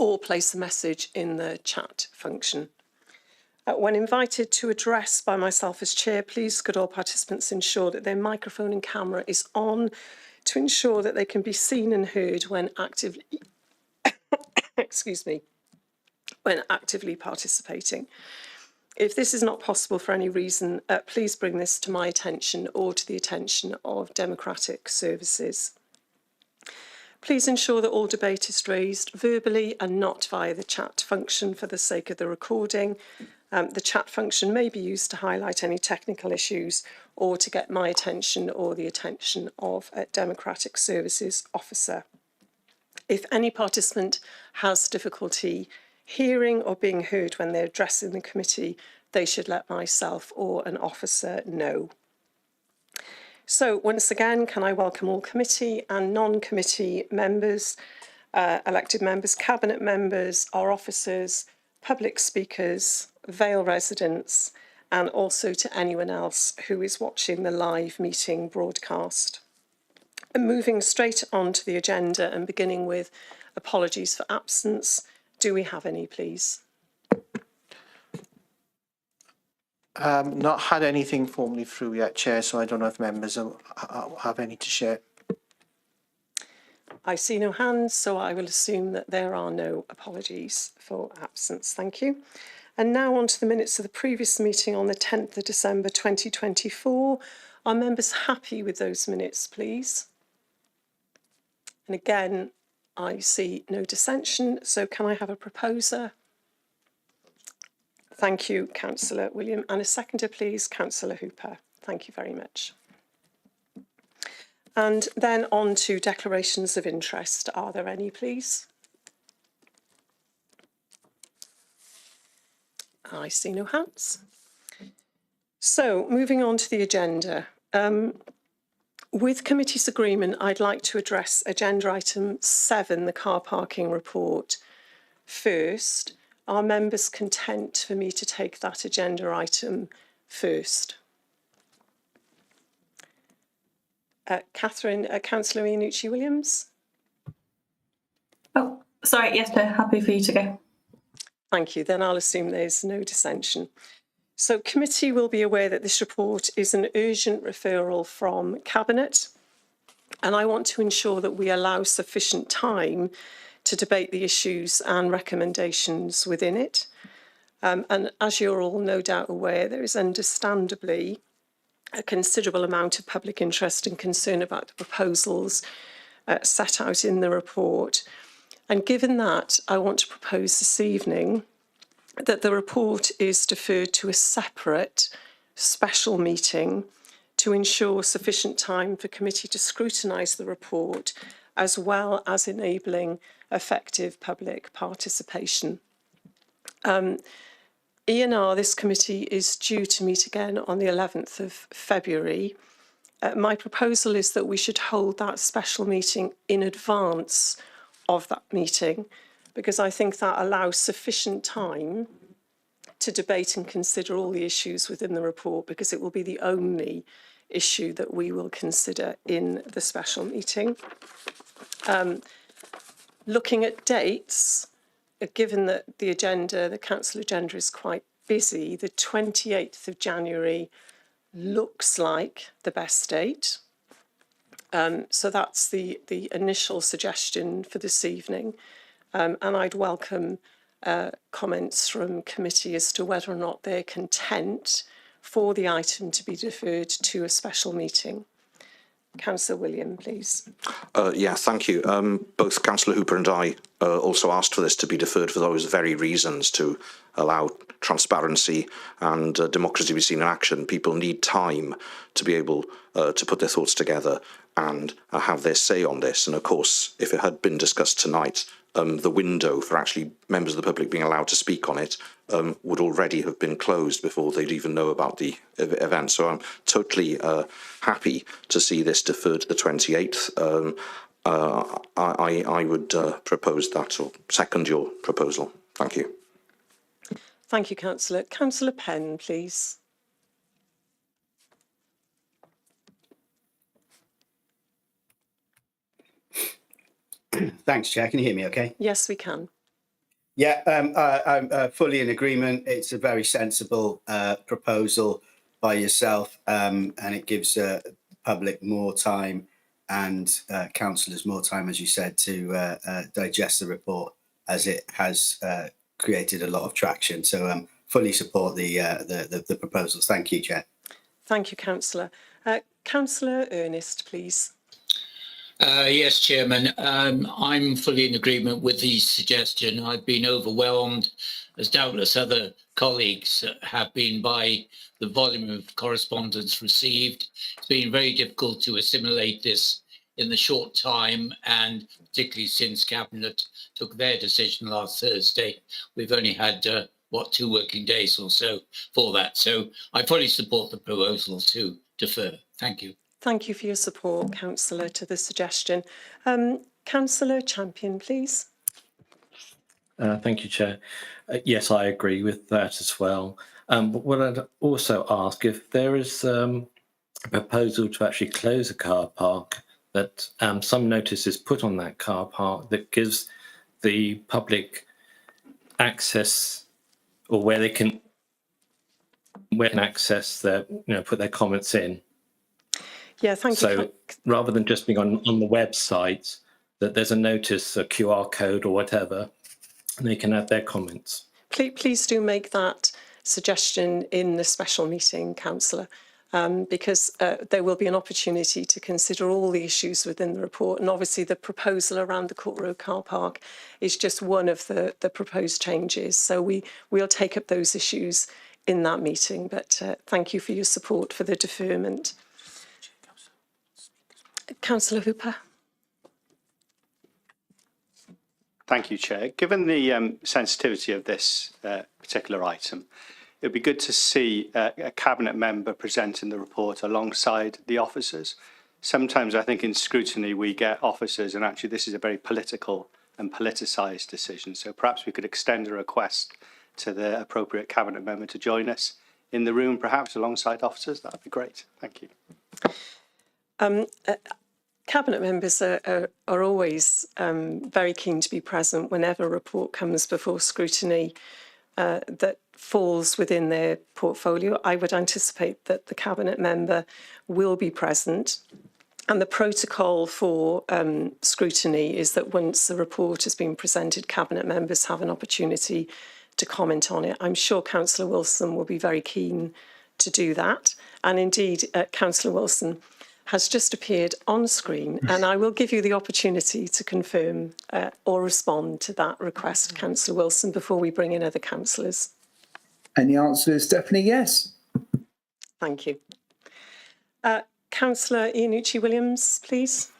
or place a message in the chat function. When invited to address by myself as chair, please could all participants ensure that their microphone and camera is on to ensure that they can be seen and heard when actively, when actively participating. If this is not possible for any reason, please bring this to my attention or to the attention of Democratic Services. Please ensure that all debate is raised verbally and not via the chat function for the sake of the recording. The chat function may be used to highlight any technical issues or to get my attention or the attention of a Democratic Services officer. If any participant has difficulty hearing or being heard when they're addressing the committee, they should let myself or an officer know. So once again, can I welcome all committee and non-committee members, elected members, cabinet members, our officers, public speakers, Vale residents, and also to anyone else who is watching the live meeting broadcast. And moving straight on to the agenda and beginning with apologies for absence, do we have any, please? Not had anything formally through yet, Chair, so I don't know if members have any to share. I see no hands, so I will assume that there are no apologies for absence. Thank you. And now on to the minutes of the previous meeting on the 10th of December 2024. Are members happy with those minutes, please? And again, I see no dissension, so can I have a proposer? Thank you, Councillor William. And a seconder, please, Councillor Hooper. Thank you very much. And then on to declarations of interest. Are there any, please? I see no hands. So moving on to the agenda. With committee's agreement, I'd like to address agenda item 7, the car parking report, first. Are members content for me to take that agenda item first? Councillor Iannucci-Williams? Oh, sorry, yes, Chair, happy for you to go. Thank you. Then I'll assume there's no dissension. So committee will be aware that this report is an urgent referral from Cabinet, and I want to ensure that we allow sufficient time to debate the issues and recommendations within it. And as you're all no doubt aware, there is understandably a considerable amount of public interest and concern about the proposals set out in the report. And given that, I want to propose this evening that the report is deferred to a separate special meeting to ensure sufficient time for committee to scrutinise the report, as well as enabling effective public participation. ENR, this committee, is due to meet again on the 11th of February. My proposal is that we should hold that special meeting in advance of that meeting, because I think that allows sufficient time to debate and consider all the issues within the report, because it will be the only issue that we will consider in the special meeting. Looking at dates, given that the council agenda is quite busy, the 28th of January looks like the best date. So that's the initial suggestion for this evening. And I'd welcome comments from committee as to whether or not they're content for the item to be deferred to a special meeting. Councillor William, please. Yeah, thank you. Both Councillor Hooper and I also asked for this to be deferred for those very reasons, to allow transparency and democracy to be seen in action. People need time to be able to put their thoughts together and have their say on this. And of course, if it had been discussed tonight, the window for actually members of the public being allowed to speak on it would already have been closed before they'd even know about the event. So I'm totally happy to see this deferred to the 28th. I would propose that, or second your proposal. Thank you. Thank you, Councillor. Councillor Penn, please. Thanks, Chair. Can you hear me okay? Yes, we can. Yeah, I'm fully in agreement. It's a very sensible proposal by yourself, and it gives the public more time and councillors more time, as you said, to digest the report, as it has created a lot of traction. So fully support the proposals. Thank you, Chair. Thank you, Councillor. Councillor Ernest, please. Yes, Chairman. I'm fully in agreement with the suggestion. I've been overwhelmed, as doubtless other colleagues have been, by the volume of correspondence received. It's been very difficult to assimilate this in the short time, and particularly since Cabinet took their decision last Thursday. We've only had, 2 working days or so for that. So I fully support the proposal to defer. Thank you. Thank you for your support, Councillor, to the suggestion. Councillor Champion, please. Thank you, Chair. Yes, I agree with that as well. But what I'd also ask, if there is a proposal to actually close a car park, that some notice is put on that car park that gives the public access, or where they can access their, put their comments in. Yeah, thank you. So rather than just being on the website, that there's a notice, a QR code or whatever, and they can add their comments. Please do make that suggestion in the special meeting, Councillor, because there will be an opportunity to consider all the issues within the report. And obviously the proposal around the Court Road car park is just one of the proposed changes. So we'll take up those issues in that meeting. But thank you for your support for the deferment. Councillor Hooper. Thank you, Chair. Given the sensitivity of this particular item, it would be good to see a Cabinet member presenting the report alongside the officers. Sometimes I think in scrutiny we get officers, and actually this is a very political and politicised decision. So perhaps we could extend a request to the appropriate Cabinet member to join us in the room, perhaps alongside officers. That would be great. Thank you. Cabinet members are always very keen to be present whenever a report comes before scrutiny that falls within their portfolio. I would anticipate that the Cabinet member will be present. And the protocol for scrutiny is that once the report has been presented, Cabinet members have an opportunity to comment on it. I'm sure Councillor Wilson will be very keen to do that. And indeed, Councillor Wilson has just appeared on screen, and I will give you the opportunity to confirm or respond to that request, Councillor Wilson, before we bring in other councillors. And the answer is definitely yes. Thank you. Councillor Iannucci-Williams, please.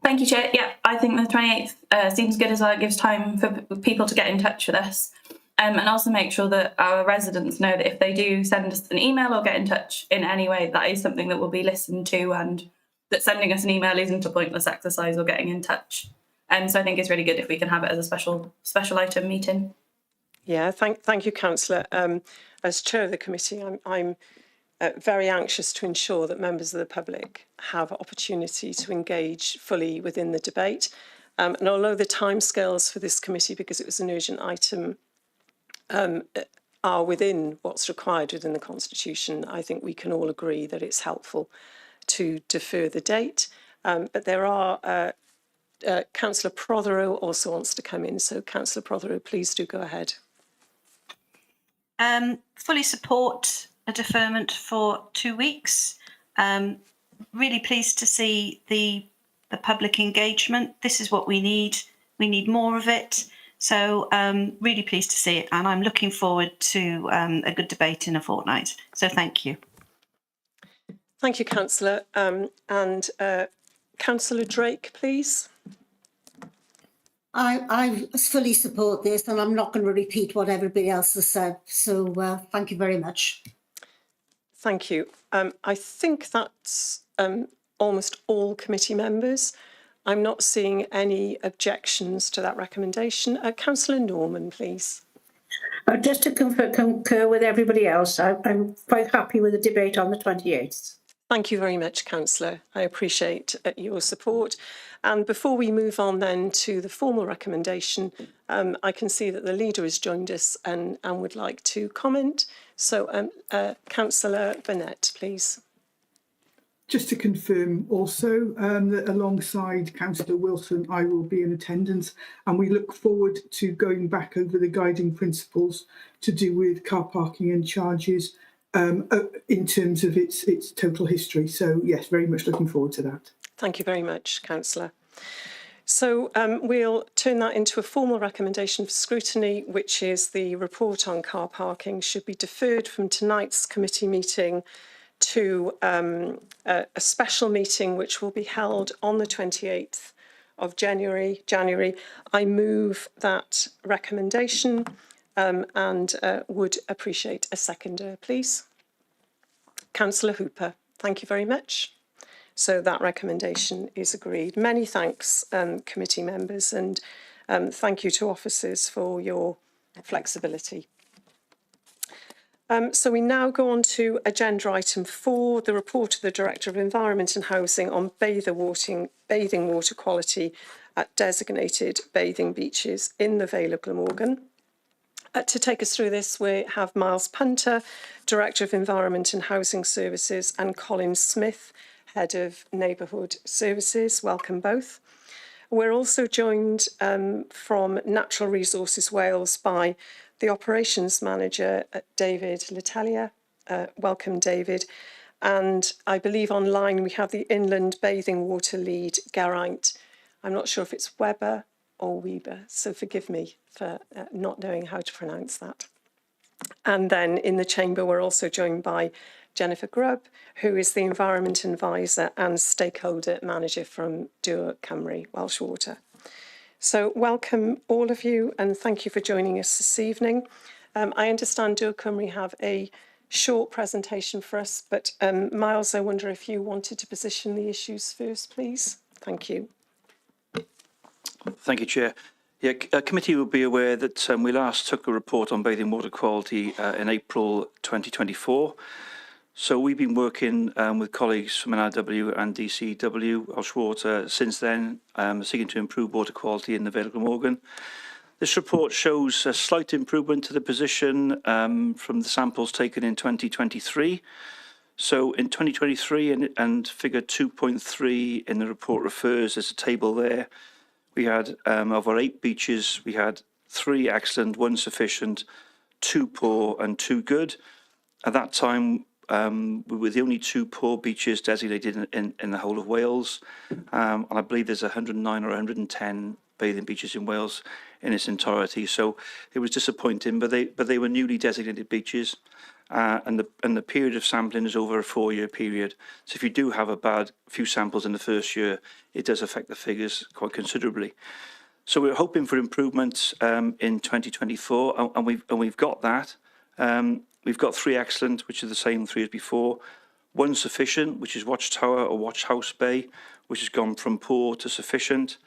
Thank you, Chair. Yeah, I think the 28th seems good, as it gives time for people to get in touch with us. And also make sure that our residents know that if they do send us an email or get in touch in any way, that is something that will be listened to, and that sending us an email isn't a pointless exercise or getting in touch. So I think it's really good if we can have it as a special item meeting. Yeah, thank you, Councillor. As chair of the committee, I'm very anxious to ensure that members of the public have opportunity to engage fully within the debate. And although the timescales for this committee, because it was an urgent item, are within what's required within the Constitution, I think we can all agree that it's helpful to defer the date. But there are, Councillor Prothero also wants to come in. So Councillor Prothero, please do go ahead. Fully support a deferment for 2 weeks. Really pleased to see the public engagement. This is what we need. We need more of it. So really pleased to see it, and I'm looking forward to a good debate in a fortnight. So thank you. Thank you, Councillor. And Councillor Drake, please. I fully support this, and I'm not going to repeat what everybody else has said. So thank you very much. Thank you. I think that's almost all committee members. I'm not seeing any objections to that recommendation. Councillor Norman, please. Just to concur with everybody else, I'm quite happy with the debate on the 28th. Thank you very much, Councillor. I appreciate your support. And before we move on then to the formal recommendation, I can see that the leader has joined us and would like to comment. So, Councillor Burnett, please. Just to confirm also that alongside Councillor Wilson, I will be in attendance, and we look forward to going back over the guiding principles to do with car parking and charges in terms of its total history. So yes, very much looking forward to that. Thank you very much, Councillor. So we'll turn that into a formal recommendation for scrutiny, which is the report on car parking should be deferred from tonight's committee meeting to a special meeting which will be held on the 28th of January. I move that recommendation and would appreciate a seconder, please. Councillor Hooper, thank you very much. So that recommendation is agreed. Many thanks, committee members, and thank you to officers for your flexibility. So we now go on to agenda item 4, the report of the Director of Environment and Housing on bathing water quality at designated bathing beaches in the Vale of Glamorgan. To take us through this, we have Miles Punter, Director of Environment and Housing Services, and Colin Smith, Head of Neighbourhood Services. Welcome both. We're also joined from Natural Resources Wales by the Operations Manager, David Letelier. Welcome, David. And I believe online we have the Inland Bathing Water Lead, Geraint. I'm not sure if it's Weber or Weber, so forgive me for not knowing how to pronounce that. And then in the chamber, we're also joined by Jennifer Grubb, who is the Environment Advisor and Stakeholder Manager from Dŵr Cymru, Welsh Water. So welcome all of you and thank you for joining us this evening. I understand Dŵr Cymru have a short presentation for us, but Miles, I wonder if you wanted to position the issues first, please. Thank you. Thank you, Chair. Yeah, committee will be aware that we last took a report on bathing water quality in April 2024. So we've been working with colleagues from NRW and DCW, Welsh Water, since then, seeking to improve water quality in the Vale of Glamorgan. This report shows a slight improvement to the position from the samples taken in 2023. So in 2023, and figure 2.3 in the report refers, there's a table there. We had, of our 8 beaches, we had 3 excellent, 1 sufficient, 2 poor and 2 good. At that time, we were the only 2 poor beaches designated in the whole of Wales. And I believe there's 109 or 110 bathing beaches in Wales in its entirety. So it was disappointing, but they were newly designated beaches. And the period of sampling is over a 4-year period. So if you do have a bad few samples in the first year, it does affect the figures quite considerably. So we're hoping for improvements in 2024, and we've got that. We've got 3 excellent, which are the same 3 as before. 1 sufficient, which is Watchtower or Watch House Bay, which has gone from poor to sufficient.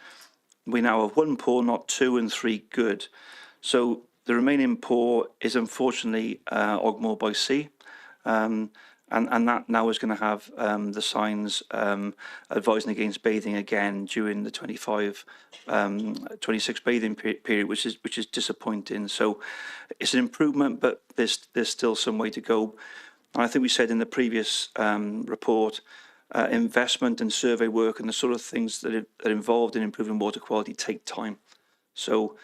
We now have 1 poor, not 2, and 3 good. So the remaining poor is unfortunately Ogmore by Sea, and that now is going to have the signs advising against bathing again during the 25-26 bathing period, which is disappointing. So it's an improvement, but there's still some way to go. And I think we said in the previous report, investment and survey work and the sort of things that are involved in improving water quality take time. So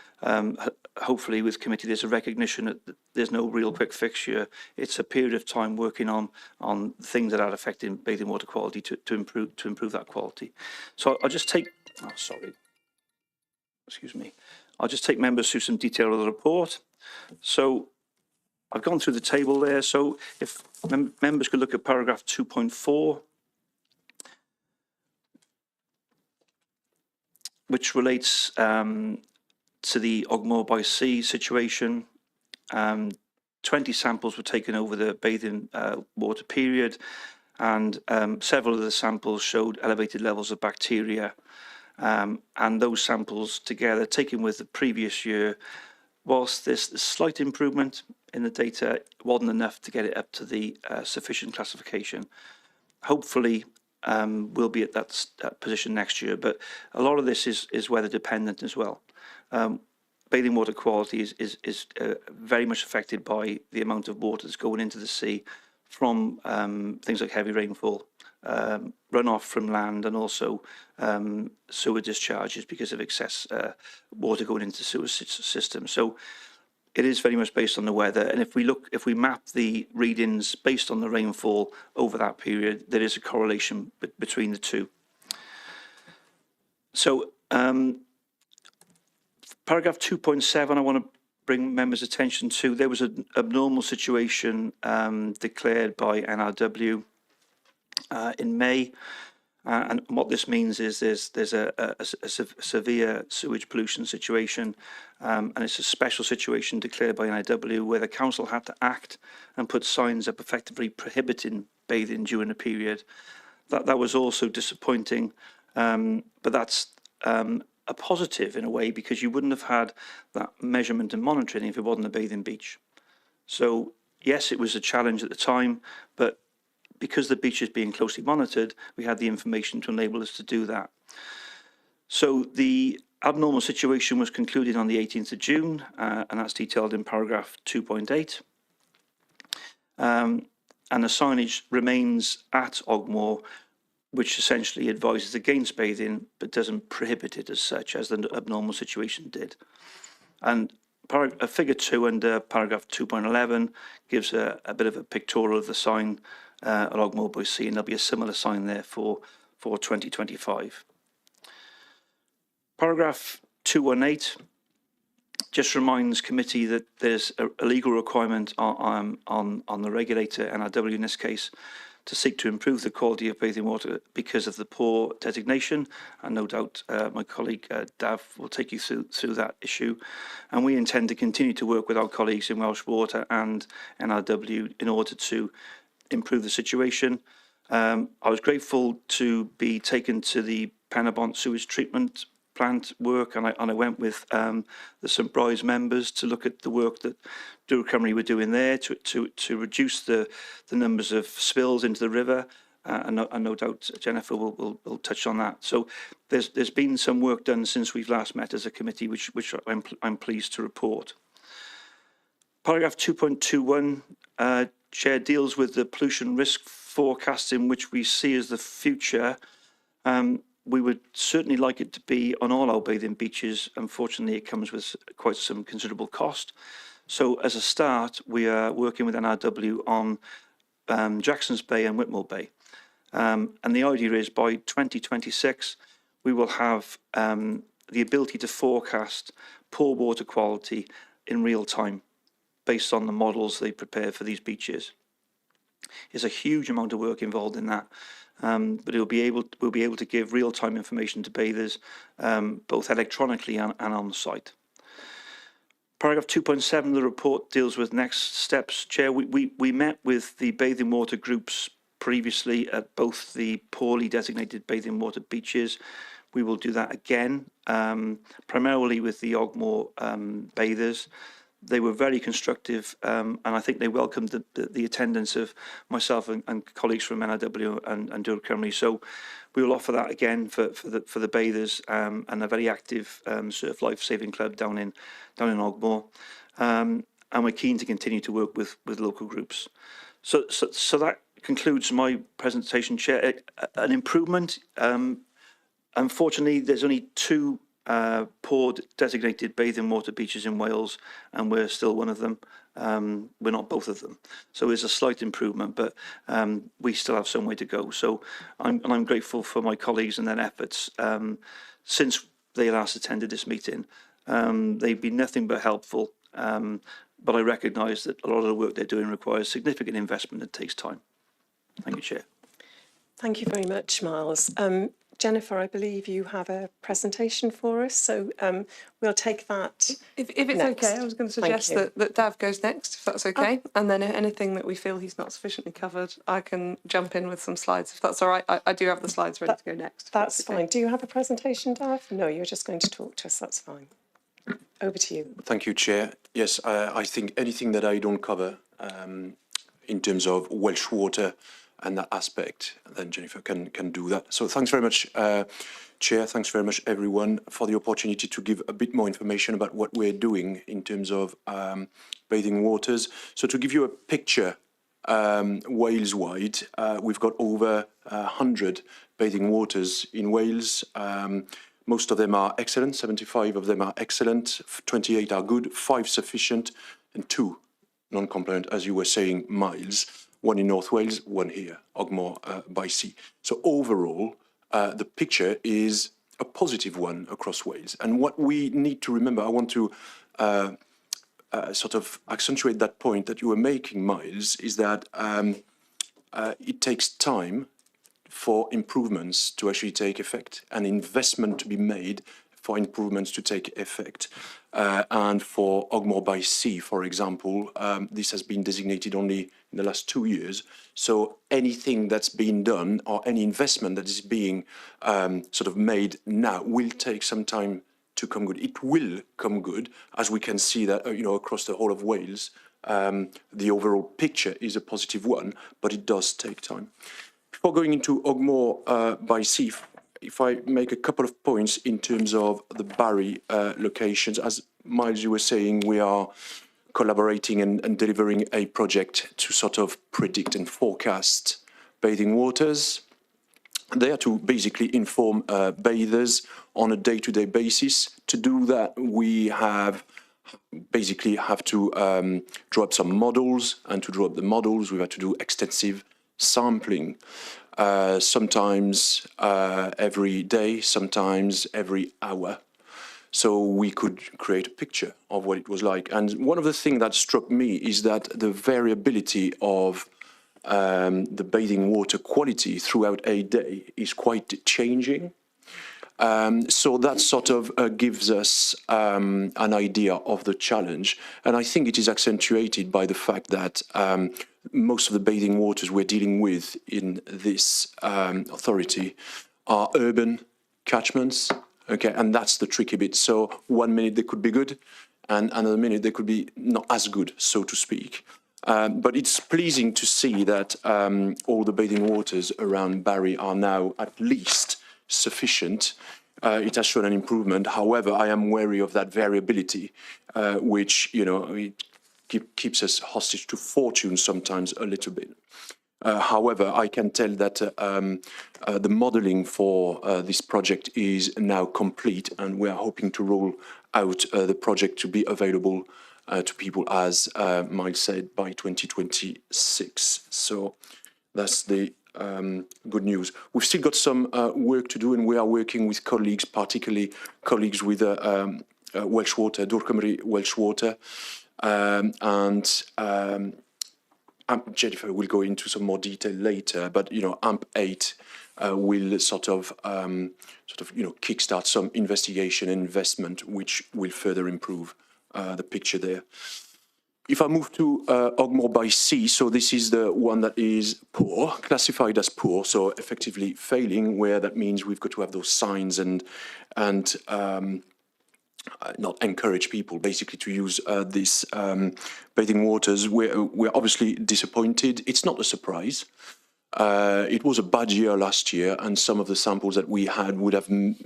hopefully with committee there's a recognition that there's no real quick fix here. It's a period of time working on things that are affecting bathing water quality to improve that quality. So I'll just take I'll just take members through some detail of the report. So I've gone through the table there. So if members could look at paragraph 2.4, which relates to the Ogmore by Sea situation. 20 samples were taken over the bathing water period, and several of the samples showed elevated levels of bacteria. And those samples together, taken with the previous year, whilst there's a slight improvement in the data, wasn't enough to get it up to the sufficient classification. hopefully we'll be at that position next year. But a lot of this is weather dependent as well. Bathing water quality is very much affected by the amount of water that's going into the sea from things like heavy rainfall, runoff from land, and also sewer discharges because of excess water going into the sewer system. So it is very much based on the weather. And if we map the readings based on the rainfall over that period, there is a correlation between the two. So paragraph 2.7, I want to bring members' attention to. There was an abnormal situation declared by NRW in May. And what this means is there's a severe sewage pollution situation, and it's a special situation declared by NRW where the council had to act and put signs up effectively prohibiting bathing during a period. That was also disappointing, but that's a positive in a way, because you wouldn't have had that measurement and monitoring if it wasn't a bathing beach. So yes, it was a challenge at the time, but because the beach is being closely monitored, we had the information to enable us to do that. So the abnormal situation was concluded on the 18th of June, and that's detailed in paragraph 2.8. And the signage remains at Ogmore, which essentially advises against bathing, but doesn't prohibit it as such, as the abnormal situation did. And figure 2 under paragraph 2.11 gives a bit of a pictorial of the sign at Ogmore by Sea, and there'll be a similar sign there for 2025. Paragraph 218 just reminds committee that there's a legal requirement on the regulator, NRW in this case, to seek to improve the quality of bathing water because of the poor designation, and no doubt my colleague Dav will take you through that issue. And we intend to continue to work with our colleagues in Welsh Water and NRW in order to improve the situation. I was grateful to be taken to the Penabont sewage treatment plant work, and I went with the St Bride's members to look at the work that Dŵr Cymru were doing there to reduce the numbers of spills into the river, and no doubt Jennifer will touch on that. So there's been some work done since we've last met as a committee, which I'm pleased to report. Paragraph 2.21, Chair, deals with the pollution risk forecasting, which we see as the future. We would certainly like it to be on all our bathing beaches. Unfortunately, it comes with quite some considerable cost. So as a start, we are working with NRW on Jackson's Bay and Whitmore Bay. And the idea is by 2026, we will have the ability to forecast poor water quality in real time based on the models they prepare for these beaches. There's a huge amount of work involved in that. But we'll be able to give real-time information to bathers, both electronically and on the site. Paragraph 2.7 of the report deals with next steps. Chair, we met with the bathing water groups previously at both the poorly designated bathing water beaches. We will do that again, primarily with the Ogmore bathers. They were very constructive, and I think they welcomed the attendance of myself and colleagues from NRW and Dŵr Cymru. So we will offer that again for the bathers, and a very active surf life saving club down in Ogmore. And we're keen to continue to work with local groups. So that concludes my presentation, Chair. An improvement. Unfortunately, there's only 2 poor designated bathing water beaches in Wales, and we're still one of them. We're not both of them. So there's a slight improvement, but we still have some way to go. So I'm grateful for my colleagues and their efforts. Since they last attended this meeting, they've been nothing but helpful. But I recognise that a lot of the work they're doing requires significant investment and takes time. Thank you, Chair. Thank you very much, Miles. Jennifer, I believe you have a presentation for us, so we'll take that. If it's next. okay, I was going to suggest that Dav goes next, if that's okay. And then anything that we feel he's not sufficiently covered, I can jump in with some slides, if that's all right. I do have the slides ready to go next. That's fine. Do you have a presentation, Dav? No, you're just going to talk to us. That's fine. Over to you. Thank you, Chair. Yes, I think anything that I don't cover in terms of Welsh Water and that aspect, then Jennifer can do that. So thanks very much, Chair. Thanks very much, everyone, for the opportunity to give a bit more information about what we're doing in terms of bathing waters. So to give you a picture, Wales-wide, we've got over 100 bathing waters in Wales. Most of them are excellent, 75 of them are excellent, 28 are good, 5 sufficient, and 2 non-compliant, as you were saying, miles. 1 in North Wales, 1 here, Ogmore by Sea. So overall, the picture is a positive one across Wales. And what we need to remember, I want to sort of accentuate that point that you were making, Miles, is that it takes time for improvements to actually take effect, and investment to be made for improvements to take effect. And for Ogmore by Sea, for example, this has been designated only in the last 2 years. So anything that's been done or any investment that is being sort of made now will take some time to come good. It will come good, as we can see that, across the whole of Wales, the overall picture is a positive one, but it does take time. Before going into Ogmore by Sea, if I make a couple of points in terms of the Barry locations, as Miles, you were saying, we are collaborating and delivering a project to sort of predict and forecast bathing waters. They are to basically inform bathers on a day-to-day basis. To do that, we have to draw up some models, and to draw up the models, we have to do extensive sampling, sometimes every day, sometimes every hour. So we could create a picture of what it was like. And one of the things that struck me is that the variability of the bathing water quality throughout a day is quite changing. So that sort of gives us an idea of the challenge. And I think it is accentuated by the fact that most of the bathing waters we're dealing with in this authority are urban catchments. Okay, and that's the tricky bit. So 1 minute they could be good, and another minute they could be not as good, so to speak. But it's pleasing to see that all the bathing waters around Barry are now at least sufficient. It has shown an improvement. However, I am wary of that variability, which, it keeps us hostage to fortune sometimes a little bit. However, I can tell that the modelling for this project is now complete, and we are hoping to roll out the project to be available to people, as Miles said, by 2026. So that's the good news. We've still got some work to do, and we are working with colleagues, particularly colleagues with Welsh Water, Dŵr Cymru Welsh Water, and Jennifer will go into some more detail later, but AMP8 will sort of kickstart some investigation and investment, which will further improve the picture there. If I move to Ogmore by Sea, so this is the one that is poor, classified as poor, so effectively failing, where that means we've got to have those signs and not encourage people basically to use these bathing waters. We're obviously disappointed. It's not a surprise. It was a bad year last year, and some of the samples that we had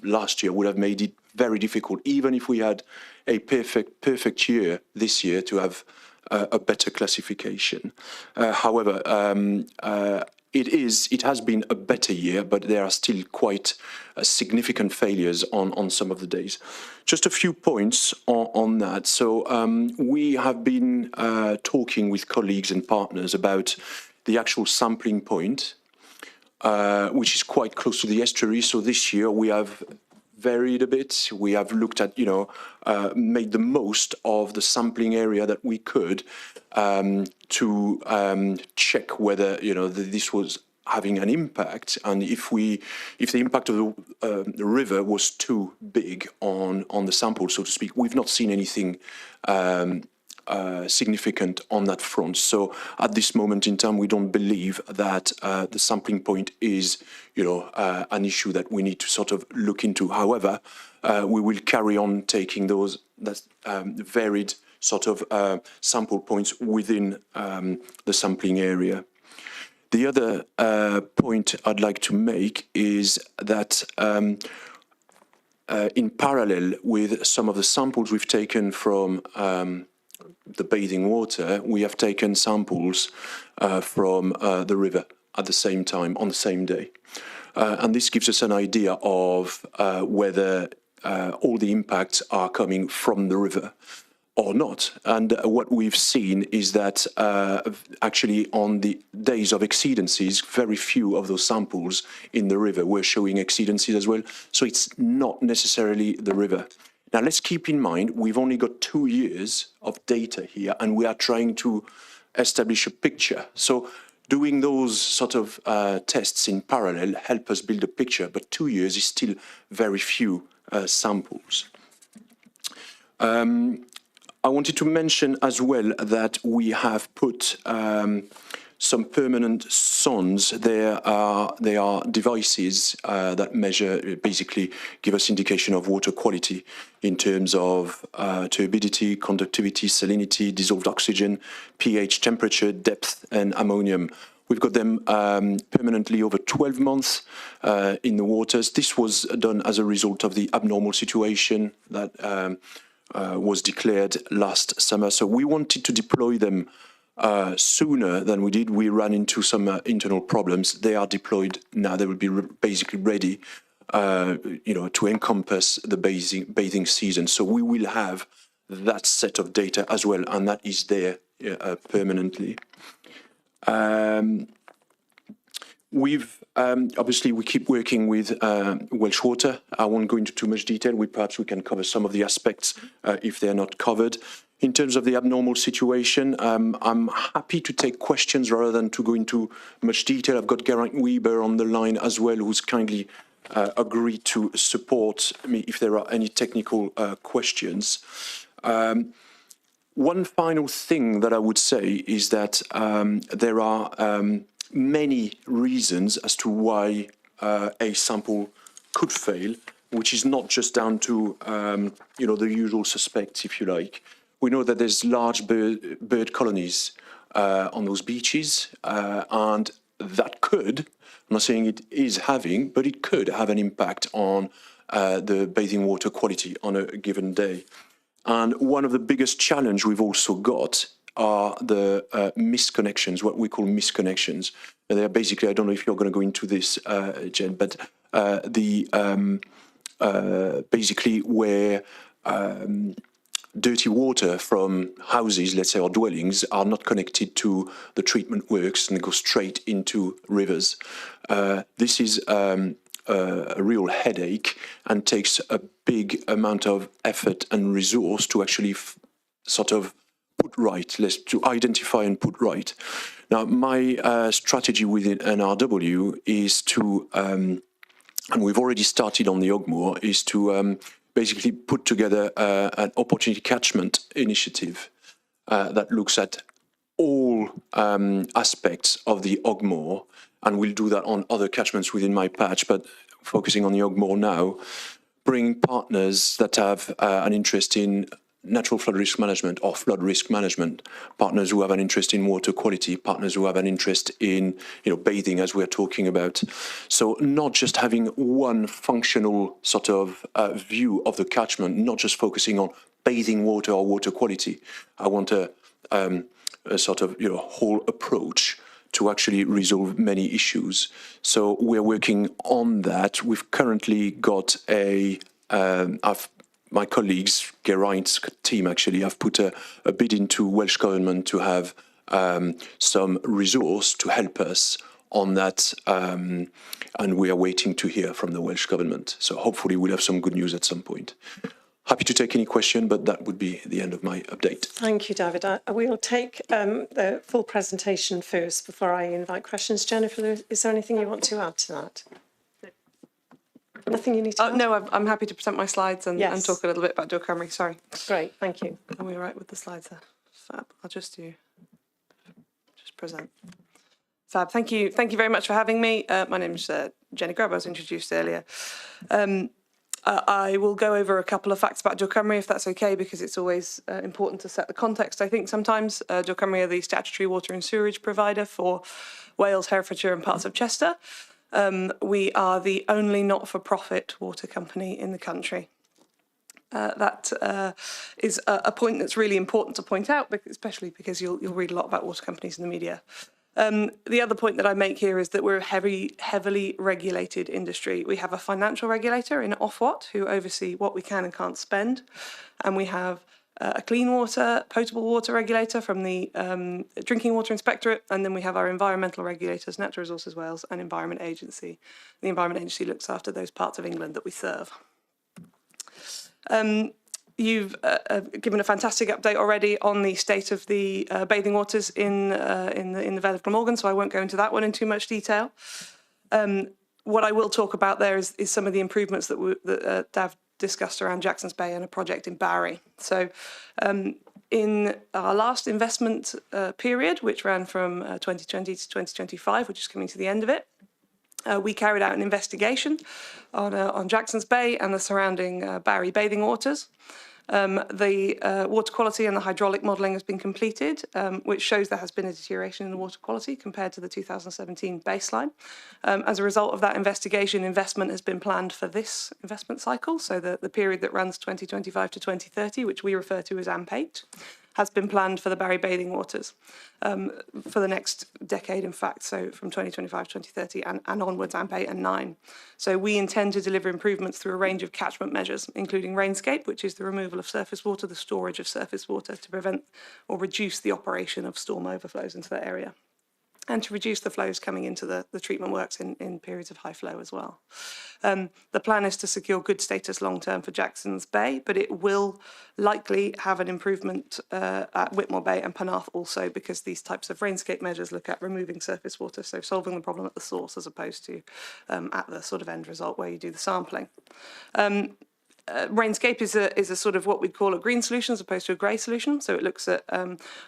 last year would have made it very difficult, even if we had a perfect year this year, to have a better classification. However, it has been a better year, but there are still quite significant failures on some of the days. Just a few points on that. So we have been talking with colleagues and partners about the actual sampling point, which is quite close to the estuary. So this year we have varied a bit. We have looked at, made the most of the sampling area that we could to check whether, this was having an impact, and if the impact of the river was too big on the sample, so to speak. We've not seen anything significant on that front. So at this moment in time, we don't believe that the sampling point is, an issue that we need to sort of look into. However, we will carry on taking those varied sort of sample points within the sampling area. The other point I'd like to make is that in parallel with some of the samples we've taken from the bathing water, we have taken samples from the river at the same time, on the same day. And this gives us an idea of whether all the impacts are coming from the river or not. And what we've seen is that actually on the days of exceedances, very few of those samples in the river were showing exceedances as well. So it's not necessarily the river. Now, let's keep in mind, we've only got 2 years of data here, and we are trying to establish a picture. So doing those sort of tests in parallel help us build a picture, but 2 years is still very few samples. I wanted to mention as well that we have put some permanent sondes. They are devices that measure, basically give us indication of water quality in terms of turbidity, conductivity, salinity, dissolved oxygen, pH, temperature, depth, and ammonium. We've got them permanently over 12 months in the waters. This was done as a result of the abnormal situation that was declared last summer. So we wanted to deploy them sooner than we did. We ran into some internal problems. They are deployed now. They will be basically ready, to encompass the bathing season. So we will have that set of data as well, and that is there permanently. We've obviously we keep working with Welsh Water. I won't go into too much detail. Perhaps we can cover some of the aspects if they're not covered. In terms of the abnormal situation, I'm happy to take questions rather than to go into much detail. I've got Geraint Weber on the line as well, who's kindly agreed to support me if there are any technical questions. One final thing that I would say is that there are many reasons as to why a sample could fail, which is not just down to the usual suspects, if you like. We know that there's large bird colonies on those beaches, and that could, I'm not saying it is having, but it could have an impact on the bathing water quality on a given day. And one of the biggest challenges we've also got are the misconnections, what we call misconnections. And they're basically, I don't know if you're going to go into this, Jen, but basically where dirty water from houses, let's say, or dwellings are not connected to the treatment works and they go straight into rivers. This is a real headache and takes a big amount of effort and resource to actually sort of put right, to identify and put right. Now, my strategy within NRW is to, and we've already started on the Ogmore, is to basically put together an opportunity catchment initiative that looks at all aspects of the Ogmore, and we'll do that on other catchments within my patch, but focusing on the Ogmore now, bring partners that have an interest in natural flood risk management or flood risk management, partners who have an interest in water quality, partners who have an interest in bathing, as we're talking about. So not just having one functional sort of view of the catchment, not just focusing on bathing water or water quality. I want a sort of whole approach to actually resolve many issues. So we're working on that. We've currently got my colleagues, Geraint's team actually, have put a bid into Welsh Government to have some resource to help us on that, and we are waiting to hear from the Welsh Government. So hopefully we'll have some good news at some point. Happy to take any question, but that would be the end of my update. Thank you, David. We'll take the full presentation first before I invite questions. Jennifer, is there anything you want to add to that? Nothing you need to add? No, I'm happy to present my slides and talk a little bit about Dore Cymru. Sorry. Great, thank you. Are we all right with the slides there? Fab. I'll just present. Fab. Thank you very much for having me. My name's Jenny Grubb. I was introduced earlier. I will go over a couple of facts about Dŵr Cymru, if that's okay, because it's always important to set the context. I think sometimes Dŵr Cymru are the statutory water and sewerage provider for Wales, Herefordshire and parts of Chester. We are the only not-for-profit water company in the country. That is a point that's really important to point out, especially because you'll read a lot about water companies in the media. The other point that I make here is that we're a heavily regulated industry. We have a financial regulator in Ofwat who oversee what we can and can't spend, and we have a clean water, potable water regulator from the Drinking Water Inspectorate, and then we have our environmental regulators, Natural Resources Wales and Environment Agency. The Environment Agency looks after those parts of England that we serve. You've given a fantastic update already on the state of the bathing waters in the Vale of Glamorgan, so I won't go into that one in too much detail. What I will talk about there is some of the improvements that Dav discussed around Jackson's Bay and a project in Barry. So in our last investment period, which ran from 2020 to 2025, which is coming to the end of it, we carried out an investigation on Jackson's Bay and the surrounding Barry bathing waters. The water quality and the hydraulic modelling has been completed, which shows there has been a deterioration in the water quality compared to the 2017 baseline. As a result of that investigation, investment has been planned for this investment cycle, so the period that runs 2025 to 2030, which we refer to as AMP8, has been planned for the Barry bathing waters for the next decade, in fact, so from 2025 to 2030 and onwards, AMP8 and 9. So we intend to deliver improvements through a range of catchment measures, including Rainscape, which is the removal of surface water, the storage of surface water to prevent or reduce the operation of storm overflows into that area, and to reduce the flows coming into the treatment works in periods of high flow as well. The plan is to secure good status long-term for Jackson's Bay, but it will likely have an improvement at Whitmore Bay and Penarth also, because these types of Rainscape measures look at removing surface water, so solving the problem at the source as opposed to at the sort of end result where you do the sampling. Rainscape is a sort of what we'd call a green solution as opposed to a grey solution. So it looks at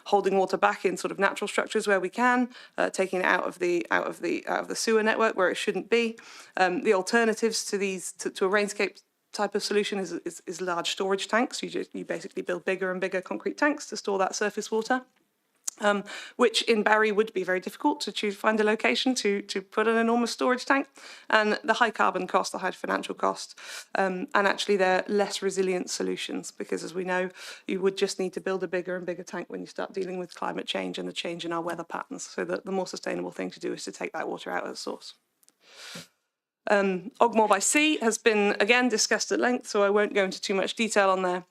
holding water back in sort of natural structures where we can, taking it out of the sewer network where it shouldn't be. The alternatives to a Rainscape type of solution is large storage tanks. You basically build bigger and bigger concrete tanks to store that surface water. Which in Barry would be very difficult to find a location to put an enormous storage tank, and the high carbon cost, the high financial cost, and actually they're less resilient solutions, because as we know, you would just need to build a bigger and bigger tank when you start dealing with climate change and the change in our weather patterns. So the more sustainable thing to do is to take that water out at the source. Ogmore by Sea has been again discussed at length, so I won't go into too much detail on there.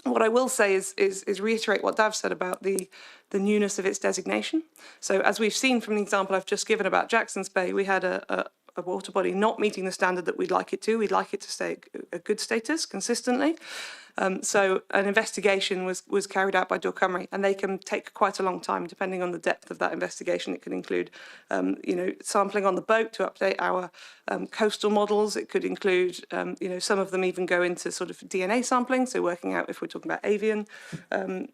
What I will say is reiterate what Dav said about the newness of its designation. So as we've seen from the example I've just given about Jackson's Bay, we had a water body not meeting the standard that we'd like it to. We'd like it to stay a good status consistently. So an investigation was carried out by Dŵr Cymru, and they can take quite a long time depending on the depth of that investigation. It can include, sampling on the boat to update our coastal models. It could include, some of them even go into sort of DNA sampling, so working out if we're talking about avian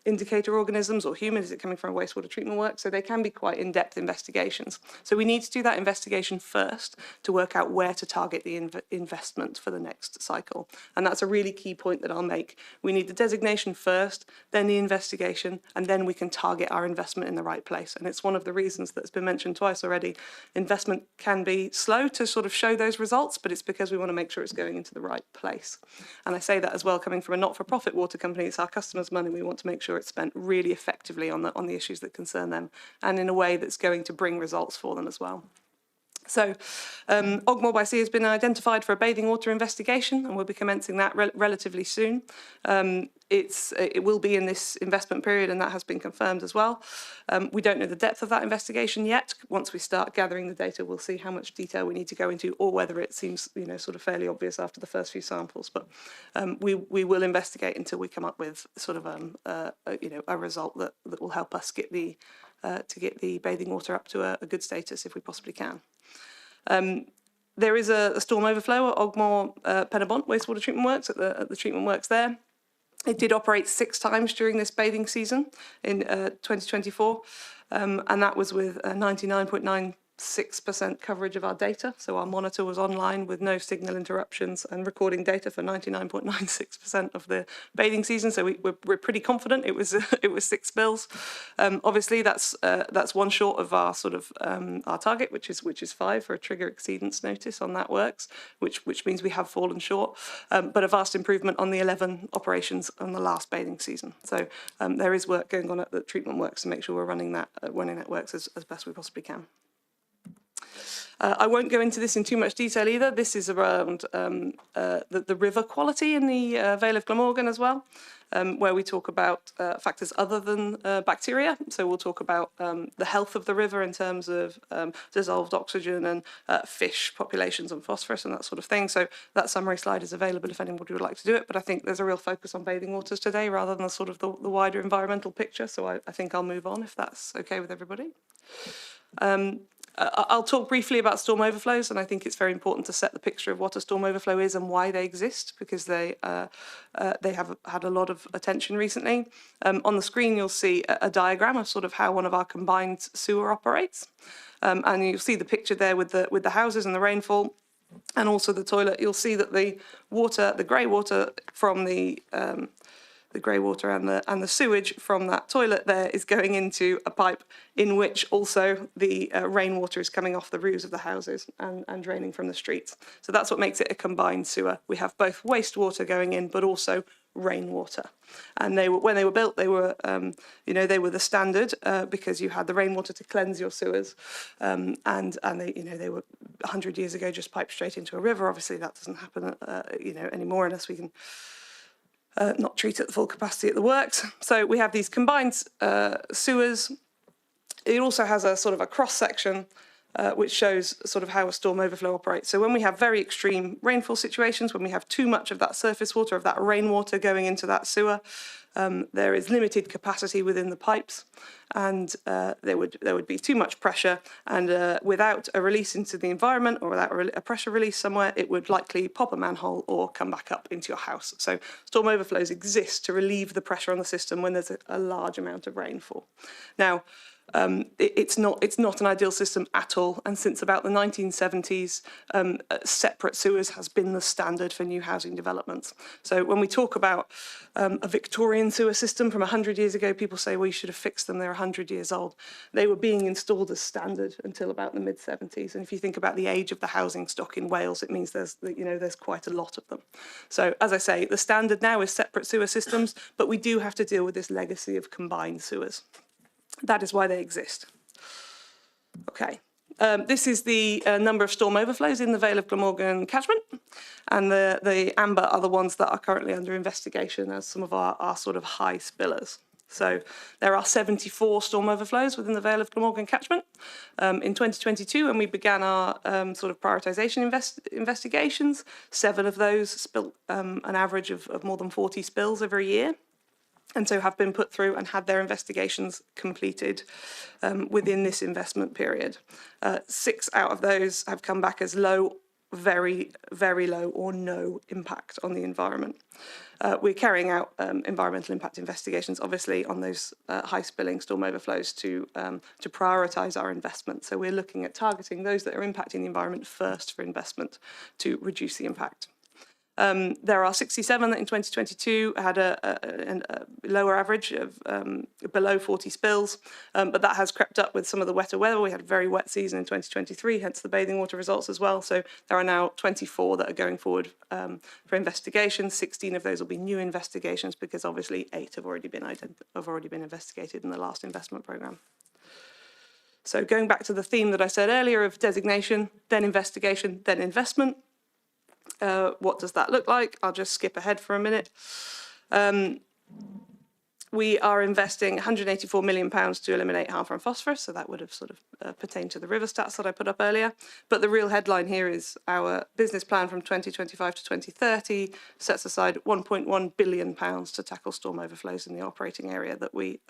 indicator organisms or human, is it coming from a wastewater treatment work? So they can be quite in-depth investigations. So we need to do that investigation first to work out where to target the investment for the next cycle. And that's a really key point that I'll make. We need the designation first, then the investigation, and then we can target our investment in the right place. And it's one of the reasons that's been mentioned twice already. Investment can be slow to sort of show those results, but it's because we want to make sure it's going into the right place. And I say that as well, coming from a not-for-profit water company, it's our customers' money. We want to make sure it's spent really effectively on the issues that concern them, and in a way that's going to bring results for them as well. So Ogmore by Sea has been identified for a bathing water investigation, and we'll be commencing that relatively soon. It will be in this investment period, and that has been confirmed as well. We don't know the depth of that investigation yet. Once we start gathering the data, we'll see how much detail we need to go into, or whether it seems, sort of fairly obvious after the first few samples. But we will investigate until we come up with sort of a result that will help us get the bathing water up to a good status if we possibly can. There is a storm overflow at Ogmore Penabont wastewater treatment works at the treatment works there. It did operate 6 times during this bathing season in 2024, and that was with 99.9 6% coverage of our data. So our monitor was online with no signal interruptions and recording data for 99.96% of the bathing season. So we're pretty confident it was it was 6 spills. Obviously, that's one short of our sort of our target, which is 5 for a trigger exceedance notice on that works, which means we have fallen short, but a vast improvement on the 11 operations on the last bathing season. So there is work going on at the treatment works to make sure we're running that works as best we possibly can. I won't go into this in too much detail either. This is around the river quality in the Vale of Glamorgan as well, where we talk about factors other than bacteria. So we'll talk about the health of the river in terms of dissolved oxygen and fish populations and phosphorus and that sort of thing. So that summary slide is available if anybody would like to do it. But I think there's a real focus on bathing waters today rather than sort of the wider environmental picture. So I think I'll move on if that's okay with everybody. I'll talk briefly about storm overflows, and I think it's very important to set the picture of what a storm overflow is and why they exist, because they have had a lot of attention recently. On the screen, you'll see a diagram of sort of how one of our combined sewer operates, and you'll see the picture there with the houses and the rainfall, and also the toilet. You'll see that the water, the grey water from the grey water and the sewage from that toilet there is going into a pipe in which also the rainwater is coming off the roofs of the houses and draining from the streets. So that's what makes it a combined sewer. We have both wastewater going in, but also rainwater. And when they were built, they were, they were the standard because you had the rainwater to cleanse your sewers, and they were 100 years ago just piped straight into a river. Obviously, that doesn't happen, anymore unless we can. Not treat at the full capacity at the works. So we have these combined sewers. It also has a sort of a cross section which shows sort of how a storm overflow operates. So when we have very extreme rainfall situations, when we have too much of that surface water, of that rainwater going into that sewer, there is limited capacity within the pipes, and there would be too much pressure, and without a release into the environment or without a pressure release somewhere, it would likely pop a manhole or come back up into your house. So storm overflows exist to relieve the pressure on the system when there's a large amount of rainfall. Now, it's not an ideal system at all, and since about the 1970s, separate sewers has been the standard for new housing developments. So when we talk about a Victorian sewer system from 100 years ago, people say, well, you should have fixed them, they're 100 years old. They were being installed as standard until about the mid-70s, and if you think about the age of the housing stock in Wales, it means there's quite a lot of them. So as I say, the standard now is separate sewer systems, but we do have to deal with this legacy of combined sewers. That is why they exist. Okay, this is the number of storm overflows in the Vale of Glamorgan catchment, and the amber are the ones that are currently under investigation as some of our sort of high spillers. So there are 74 storm overflows within the Vale of Glamorgan catchment. In 2022, when we began our sort of prioritisation investigations, 7 of those spilt an average of more than 40 spills every year, and so have been put through and had their investigations completed within this investment period. 6 out of those have come back as low, very, very low or no impact on the environment. We're carrying out environmental impact investigations, obviously, on those high spilling storm overflows to prioritise our investment. So we're looking at targeting those that are impacting the environment first for investment to reduce the impact. There are 67 that in 2022 had a lower average of below 40 spills, but that has crept up with some of the wetter weather. We had a very wet season in 2023, hence the bathing water results as well. So there are now 24 that are going forward for investigation. 16 of those will be new investigations because obviously 8 have already been investigated in the last investment programme. So going back to the theme that I said earlier of designation, then investigation, then investment. What does that look like? I'll just skip ahead for a minute. We are investing £184 million to eliminate harmful phosphorus, so that would have sort of pertained to the river stats that I put up earlier. But the real headline here is our business plan from 2025 to 2030 sets aside £1.1 billion to tackle storm overflows in the operating area that we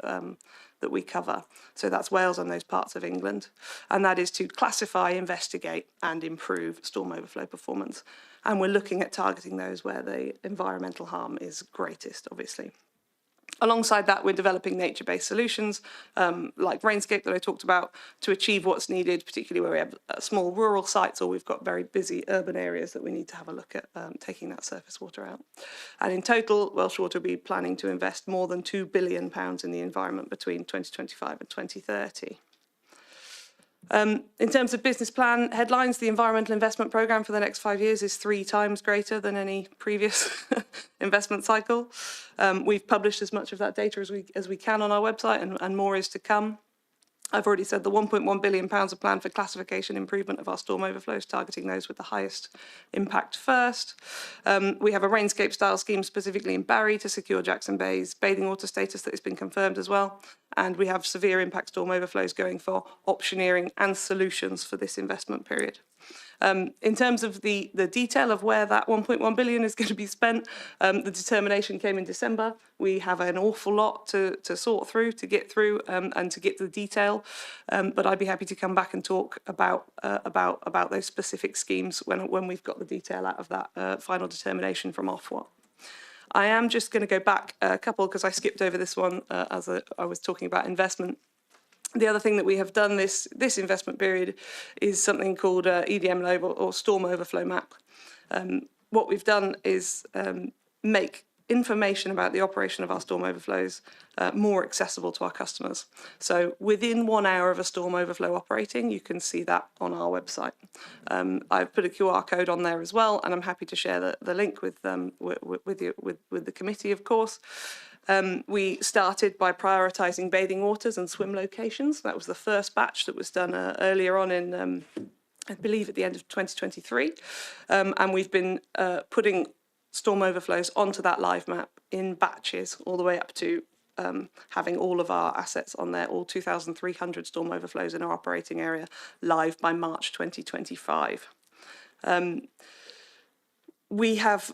cover. So that's Wales and those parts of England. And that is to classify, investigate and improve storm overflow performance. And we're looking at targeting those where the environmental harm is greatest, obviously. Alongside that, we're developing nature-based solutions like Rainscape that I talked about to achieve what's needed, particularly where we have small rural sites or we've got very busy urban areas that we need to have a look at taking that surface water out. And in total, Welsh Water will be planning to invest more than £2 billion in the environment between 2025 and 2030. In terms of business plan headlines, the environmental investment programme for the next 5 years is 3 times greater than any previous investment cycle. We've published as much of that data as we can on our website, and more is to come. I've already said the £1.1 billion are planned for classification improvement of our storm overflows, targeting those with the highest impact first. We have a Rainscape style scheme specifically in Barry to secure Jackson Bay's bathing water status that has been confirmed as well. And we have severe impact storm overflows going for optioneering and solutions for this investment period. In terms of the detail of where that 1.1 billion is going to be spent, the determination came in December. We have an awful lot to sort through, to get through, and to get the detail. But I'd be happy to come back and talk about those specific schemes when we've got the detail out of that final determination from Ofwat. I am just going to go back a couple because I skipped over this one as I was talking about investment. The other thing that we have done this investment period is something called EDM label or storm overflow map. What we've done is make information about the operation of our storm overflows more accessible to our customers. So within 1 hour of a storm overflow operating, you can see that on our website. I've put a QR code on there as well, and I'm happy to share the link with the committee, of course. We started by prioritising bathing waters and swim locations. That was the first batch that was done earlier on in, I believe, at the end of 2023. And we've been putting storm overflows onto that live map in batches all the way up to having all of our assets on there, all 2,300 storm overflows in our operating area live by March 2025. We have,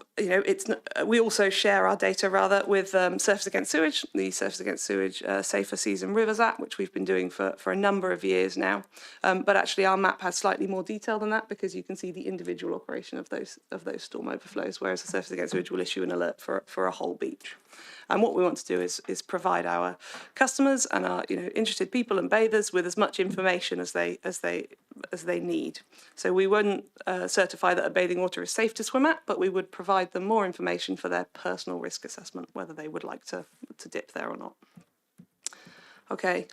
we also share our data with Surfers Against Sewage, the Surfers Against Sewage Safer Seas and Rivers app, which we've been doing for a number of years now. But actually our map has slightly more detail than that because you can see the individual operation of those storm overflows, whereas the Surfers Against Sewage will issue an alert for a whole beach. And what we want to do is provide our customers and our interested people and bathers with as much information as they need. So we wouldn't certify that a bathing water is safe to swim at, but we would provide them more information for their personal risk assessment, whether they would like to dip there or not. Okay.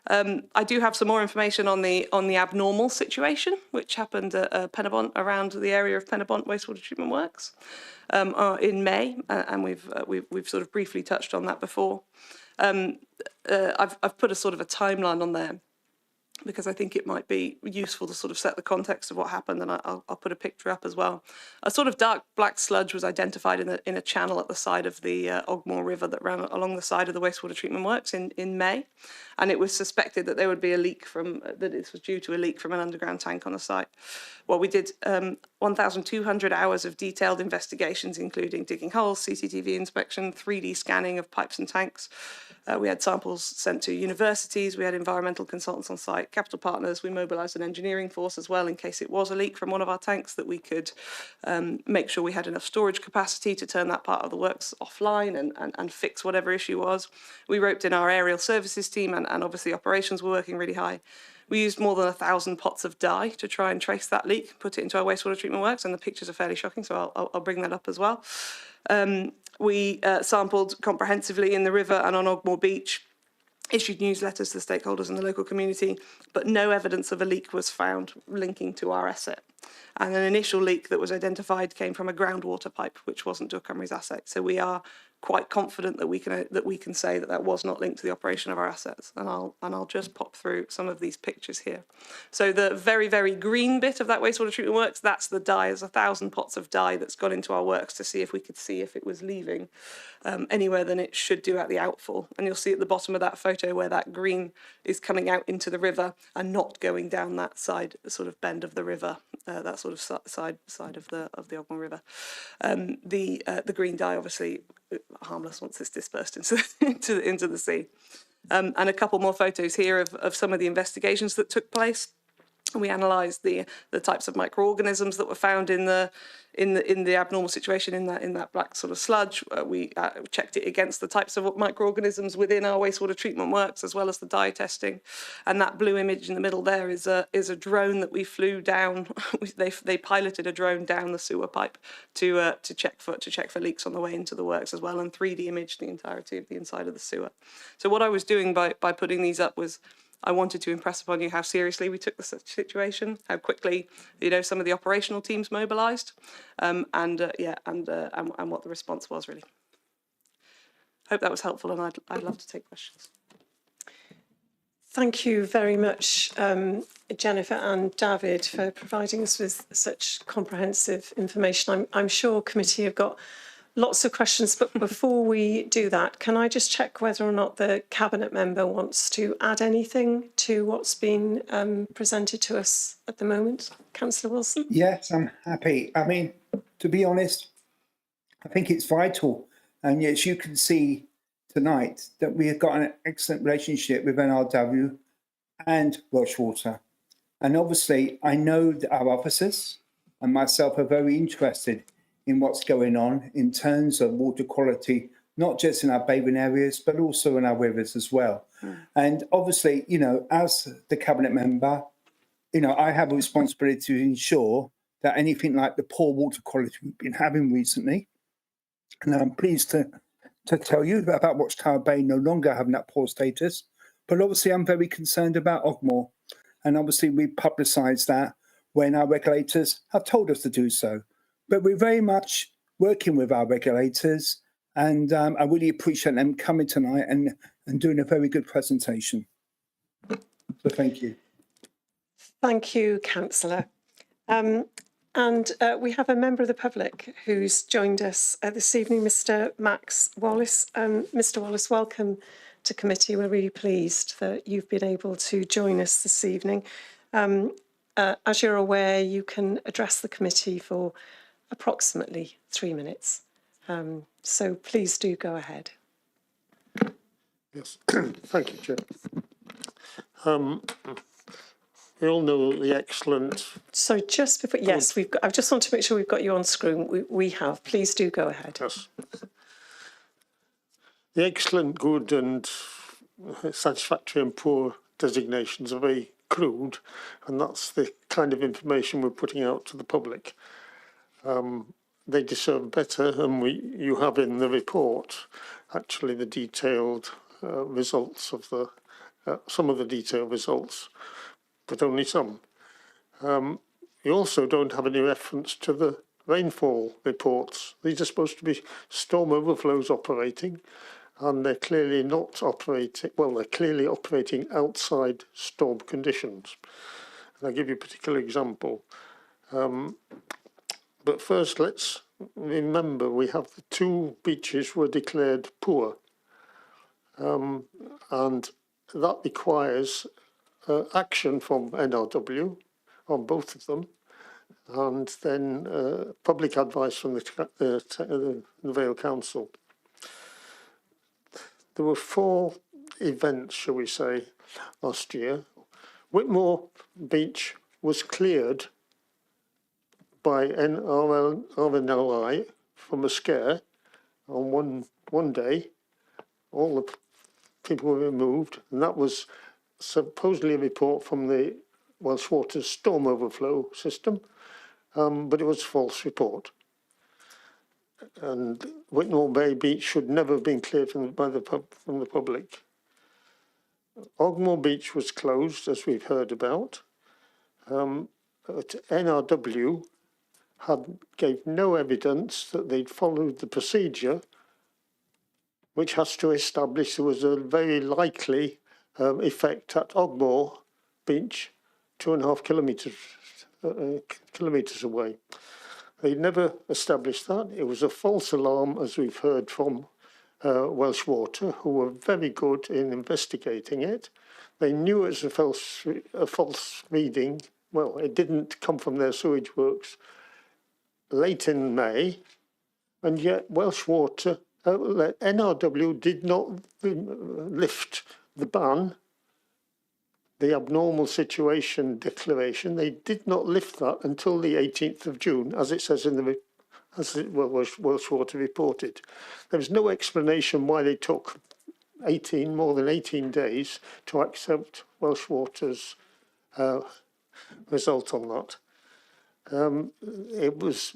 I do have some more information on the abnormal situation, which happened at Penabont, around the area of Penabont Wastewater Treatment Works in May, and we've sort of briefly touched on that before. I've put a sort of a timeline on there because I think it might be useful to sort of set the context of what happened, and I'll put a picture up as well. A sort of dark black sludge was identified in a channel at the side of the Ogmore River that ran along the side of the wastewater treatment works in May, and it was suspected that there would be a leak that this was due to a leak from an underground tank on the site. Well, we did 1,200 hours of detailed investigations, including digging holes, CCTV inspection, 3D scanning of pipes and tanks. We had samples sent to universities, we had environmental consultants on site, capital partners. We mobilised an engineering force as well in case it was a leak from one of our tanks, that we could make sure we had enough storage capacity to turn that part of the works offline and fix whatever issue was. We roped in our aerial services team, and obviously operations were working really high. We used more than 1,000 pots of dye to try and trace that leak, put it into our wastewater treatment works, and the pictures are fairly shocking, so I'll bring that up as well. We sampled comprehensively in the river and on Ogmore Beach, issued newsletters to the stakeholders in the local community, but no evidence of a leak was found linking to our asset. And an initial leak that was identified came from a groundwater pipe, which wasn't Duck Cymru's asset. So we are quite confident that we can say that was not linked to the operation of our assets. And I'll just pop through some of these pictures here. So the very, very green bit of that wastewater treatment works, that's the dye. There's 1,000 pots of dye that's gone into our works to see if we could see if it was leaving anywhere than it should do at the outfall. And you'll see at the bottom of that photo where that green is coming out into the river and not going down that side, sort of bend of the river, that sort of side of the Ogmore River. The green dye, obviously harmless once it's dispersed into the sea. And a couple more photos here of some of the investigations that took place. We analysed the types of microorganisms that were found in the abnormal situation in that black sort of sludge. We checked it against the types of microorganisms within our wastewater treatment works, as well as the dye testing. And that blue image in the middle there is a drone that we flew down. They piloted a drone down the sewer pipe to check for leaks on the way into the works as well, and 3D imaged the entirety of the inside of the sewer. So what I was doing by putting these up was, I wanted to impress upon you how seriously we took the situation, how quickly, some of the operational teams mobilised, and what the response was, really. Hope that was helpful, and I'd love to take questions. Thank you very much, Jennifer and David, for providing us with such comprehensive information. I'm sure committee have got lots of questions, but before we do that, can I just check whether or not the Cabinet member wants to add anything to what's been presented to us at the moment? Councillor Wilson? Yes, I'm happy. I mean, to be honest, I think it's vital. And yes, you can see tonight that we have got an excellent relationship with NRW and Welsh Water. And obviously, I know that our officers and myself are very interested in what's going on in terms of water quality, not just in our bathing areas, but also in our rivers as well. And obviously, as the Cabinet member, I have a responsibility to ensure that anything like the poor water quality we've been having recently, and I'm pleased to tell you about Watchtower Bay no longer having that poor status, but obviously I'm very concerned about Ogmore. And obviously we publicised that when our regulators have told us to do so. But we're very much working with our regulators, and I really appreciate them coming tonight and doing a very good presentation. So thank you. Thank you, Councillor. And we have a member of the public who's joined us this evening, Mr. Max Wallace. Mr. Wallace, welcome to committee. We're really pleased that you've been able to join us this evening. As you're aware, you can address the committee for approximately 3 minutes. So please do go ahead. Yes, thank you, Chair. We all know the excellent... So just before, yes, I just want to make sure we've got you on screen. We have. Please do go ahead. Yes. The excellent, good and satisfactory and poor designations are very crude, and that's the kind of information we're putting out to the public. They deserve better, and you have in the report actually the detailed results of some of the detailed results, but only some. You also don't have any reference to the rainfall reports. These are supposed to be storm overflows operating, and they're clearly not operating, well, they're clearly operating outside storm conditions. And I'll give you a particular example. But first, let's remember we have the 2 beaches were declared poor, and that requires action from NRW on both of them, and then public advice from the Vale Council. There were 4 events, shall we say, last year. Whitmore Beach was cleared by RNLI from a scare on one day. All the people were removed, and that was supposedly a report from the Welsh Water storm overflow system, but it was a false report. And Whitmore Bay Beach should never have been cleared from the public. Ogmore Beach was closed, as we've heard about. NRW gave no evidence that they'd followed the procedure, which has to establish there was a very likely effect at Ogmore Beach, 2.5 kilometres away. They never established that. It was a false alarm, as we've heard from Welsh Water, who were very good in investigating it. They knew it was a false reading. Well, it didn't come from their sewage works late in May, and yet Welsh Water, NRW did not lift the ban the abnormal situation declaration. They did not lift that until the 18th of June, as it says in the Welsh Water reported. There was no explanation why they took more than 18 days to accept Welsh Water's result on that. It was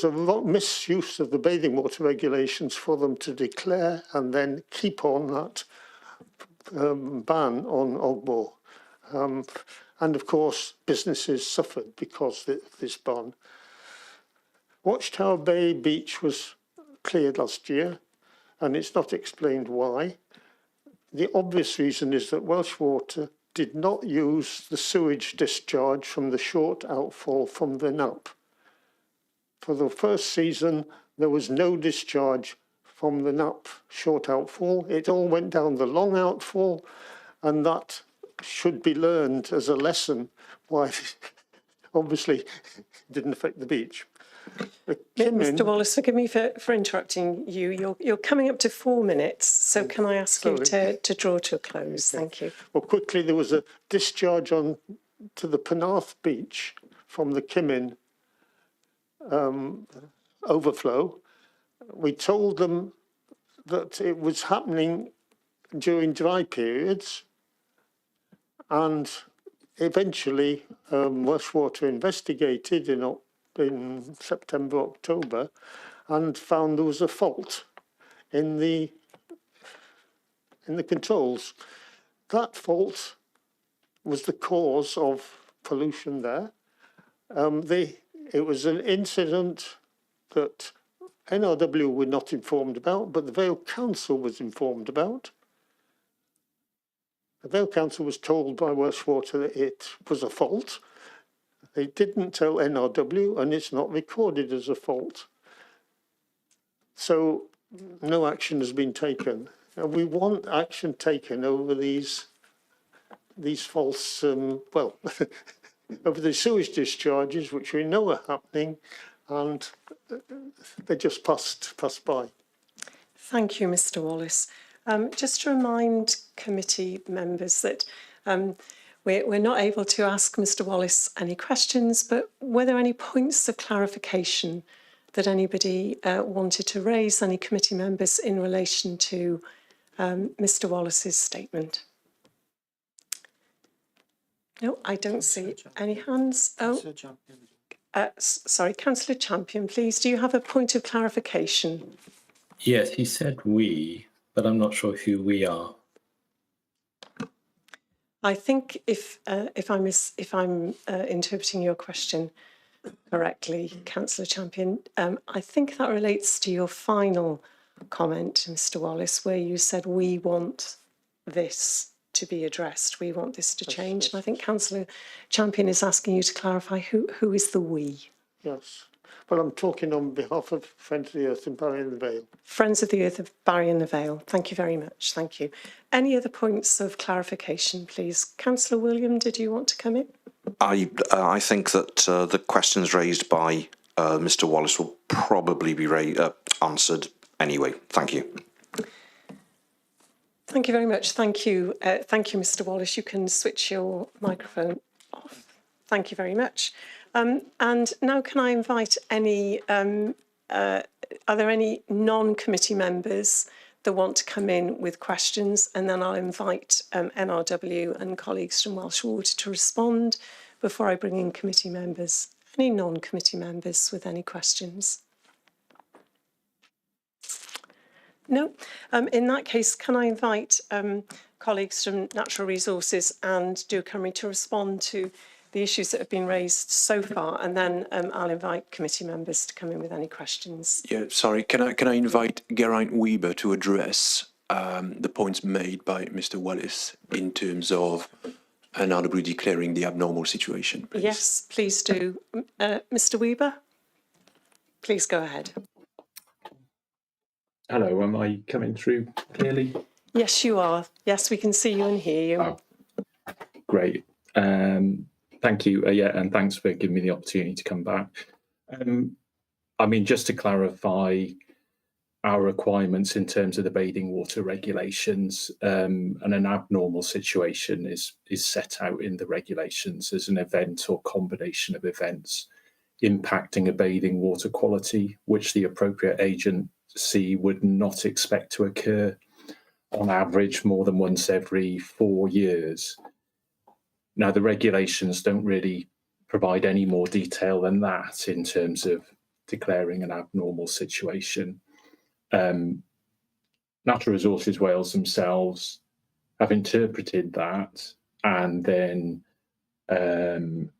a misuse of the bathing water regulations for them to declare and then keep on that ban on Ogmore. And of course, businesses suffered because of this ban. Watchtower Bay Beach was cleared last year, and it's not explained why. The obvious reason is that Welsh Water did not use the sewage discharge from the short outfall from the NAP. For the first season, there was no discharge from the NAP short outfall. It all went down the long outfall, and that should be learned as a lesson why obviously it didn't affect the beach. Mr. Wallace, forgive me for interrupting you. You're coming up to 4 minutes, so can I ask you to draw to a close? Okay. Thank you. Well, quickly, there was a discharge on to the Penarth beach from the Kimmin overflow. We told them that it was happening during dry periods, and eventually Welsh Water investigated in September, October, and found there was a fault in the controls. That fault was the cause of pollution there. It was an incident that NRW were not informed about, but the Vale Council was informed about. The Vale Council was told by Welsh Water that it was a fault. They didn't tell NRW, and it's not recorded as a fault. So no action has been taken. And we want action taken over these false, over the sewage discharges, which we know are happening, and they just passed by. Thank you, Mr. Wallace. Just to remind committee members that we're not able to ask Mr. Wallace any questions, but were there any points of clarification that anybody wanted to raise, any committee members, in relation to Mr. Wallace's statement? No, I don't see any hands. Oh, sorry, Councillor Champion, please. Do you have a point of clarification? Yes, he said we, but I'm not sure who we are. I think if I'm interpreting your question correctly, Councillor Champion, I think that relates to your final comment, Mr. Wallace, where you said we want this to be addressed, we want this to change. And I think Councillor Champion is asking you to clarify who is the we. Yes. Well, I'm talking on behalf of Friends of the Earth in Barry and the Vale. Friends of the Earth of Barry and the Vale. Thank you very much. Thank you. Any other points of clarification, please? Councillor William, did you want to come in? I think that the questions raised by Mr. Wallace will probably be answered anyway. Thank you. Thank you very much. Thank you. Thank you, Mr. Wallace. You can switch your microphone off. Thank you very much. And now can I invite any, are there any non-committee members that want to come in with questions? And then I'll invite NRW and colleagues from Welsh Water to respond before I bring in committee members. Any non-committee members with any questions? No. In that case, can I invite colleagues from Natural Resources and Do Cymru to respond to the issues that have been raised so far, and then I'll invite committee members to come in with any questions. Yeah, sorry, can I invite Geraint Weber to address the points made by Mr. Wallace in terms of NRW declaring the abnormal situation, please? Yes, please do. Mr. Weber, please go ahead. Hello, am I coming through clearly? Yes, you are. Yes, we can see you and hear you. Oh, great. Thank you. Yeah, and thanks for giving me the opportunity to come back. I mean, just to clarify, our requirements in terms of the bathing water regulations, and an abnormal situation is set out in the regulations as an event or combination of events impacting a bathing water quality, which the appropriate agency would not expect to occur on average more than once every 4 years. Now, the regulations don't really provide any more detail than that in terms of declaring an abnormal situation. Natural Resources Wales themselves have interpreted that and then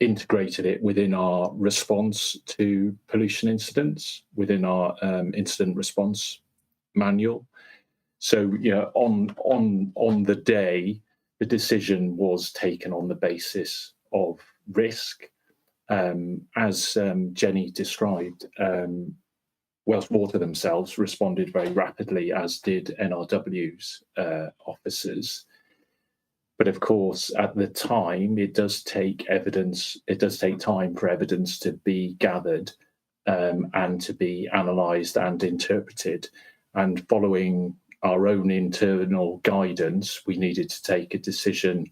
integrated it within our response to pollution incidents, within our incident response manual. So, on the day, the decision was taken on the basis of risk. As Jenny described, Welsh Water themselves responded very rapidly, as did NRW's officers. But of course, at the time, it does take time for evidence to be gathered and to be analysed and interpreted. And following our own internal guidance, we needed to take a decision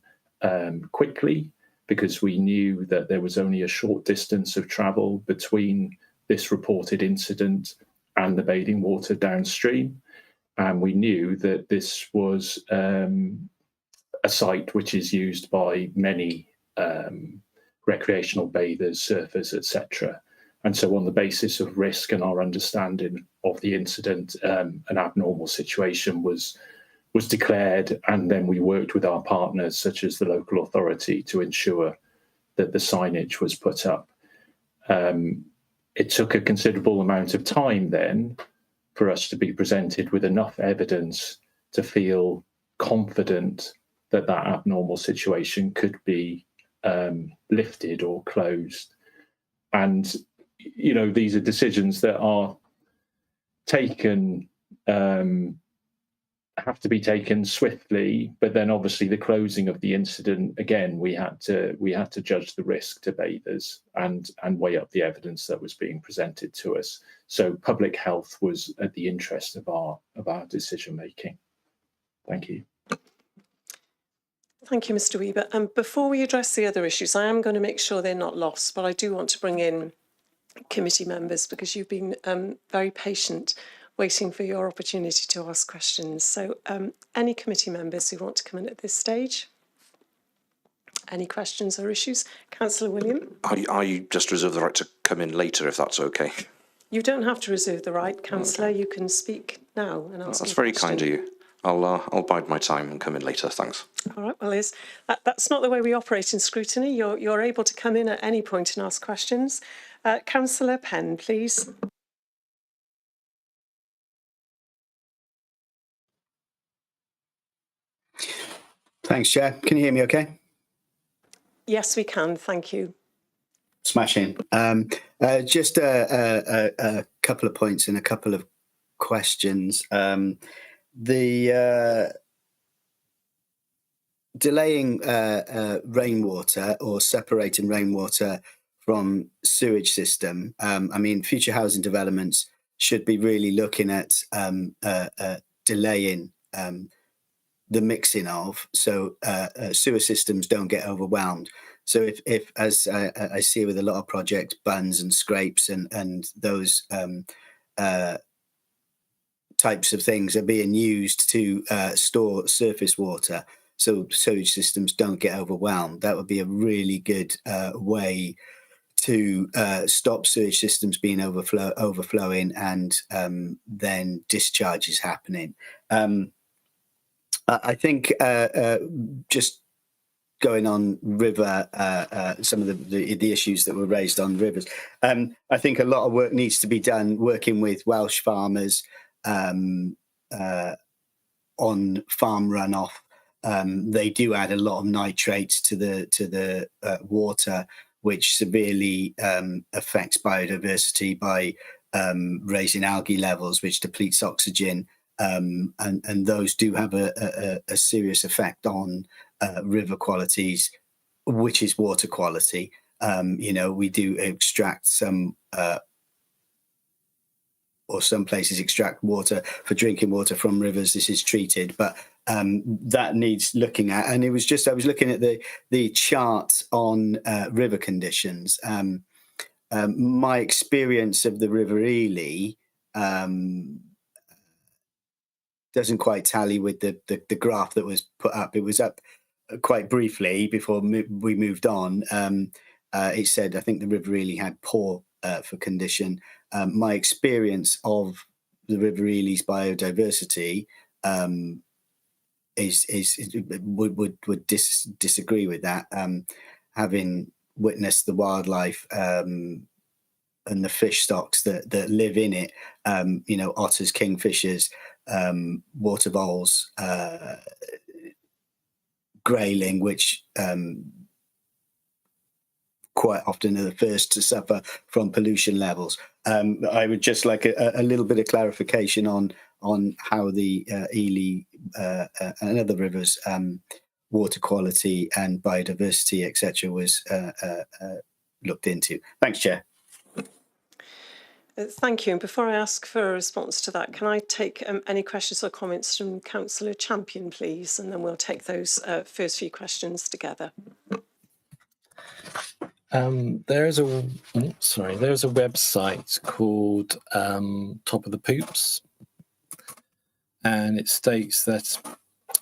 quickly, because we knew that there was only a short distance of travel between this reported incident and the bathing water downstream. And we knew that this was a site which is used by many recreational bathers, surfers, etc. And so on the basis of risk and our understanding of the incident, an abnormal situation was declared, and then we worked with our partners, such as the local authority, to ensure that the signage was put up. It took a considerable amount of time then for us to be presented with enough evidence to feel confident that that abnormal situation could be lifted or closed. And, these are decisions that are taken, have to be taken swiftly, but then obviously the closing of the incident, again, we had to judge the risk to bathers and weigh up the evidence that was being presented to us. So public health was at the interest of our decision making. Thank you. Thank you, Mr. Weber. And before we address the other issues, I am going to make sure they're not lost, but I do want to bring in committee members, because you've been very patient waiting for your opportunity to ask questions. So any committee members who want to come in at this stage? Any questions or issues? Councillor William? I just reserve the right to come in later, if that's okay. You don't have to reserve the right, Councillor. Okay. You can speak now and ask. That's very kind of you. I'll bide my time and come in later. Thanks. All right. Well, that's not the way we operate in scrutiny. You're able to come in at any point and ask questions. Councillor Penn, please. Thanks, Chair. Can you hear me okay? Yes, we can. Thank you. Smashing. Just a couple of points and a couple of questions. The delaying rainwater or separating rainwater from sewage system. Future housing developments should be really looking at delaying the mixing of, so sewer systems don't get overwhelmed. So if as I see with a lot of projects, buns and scrapes and those types of things are being used to store surface water, so sewage systems don't get overwhelmed, that would be a really good way to stop sewage systems being overflowing and then discharges happening. I think just going on river, some of the issues that were raised on rivers, I think a lot of work needs to be done working with Welsh farmers on farm runoff. They do add a lot of nitrates to the water, which severely affects biodiversity by raising algae levels, which depletes oxygen. And those do have a serious effect on river qualities, which is water quality. We do extract some or some places extract water for drinking water from rivers. This is treated, but that needs looking at. And it was just, I was looking at the chart on river conditions. My experience of the River Ely doesn't quite tally with the graph that was put up. It was up quite briefly before we moved on. It said, I think the River Ely had poor for condition. My experience of the River Ely's biodiversity would disagree with that. Having witnessed the wildlife and the fish stocks that live in it, otters, kingfishers, water voles, grayling, which quite often are the first to suffer from pollution levels. I would just like a little bit of clarification on how the Ely and other rivers water quality and biodiversity, etc., was looked into. Thanks, Chair. Thank you. And before I ask for a response to that, can I take any questions or comments from Councillor Champion, please? And then we'll take those first few questions together. There's a website called Top of the Poops, and it states that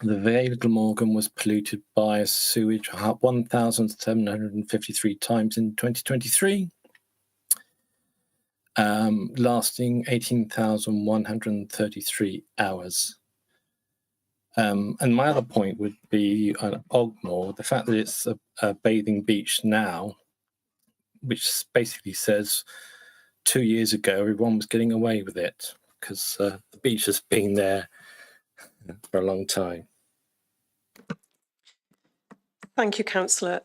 the Vale Glamorgan was polluted by sewage 1,753 times in 2023. Lasting 18,133 hours. And my other point would be on Ogmore, the fact that it's a bathing beach now, which basically says 2 years ago everyone was getting away with it because the beach has been there for a long time. Thank you, Councillor.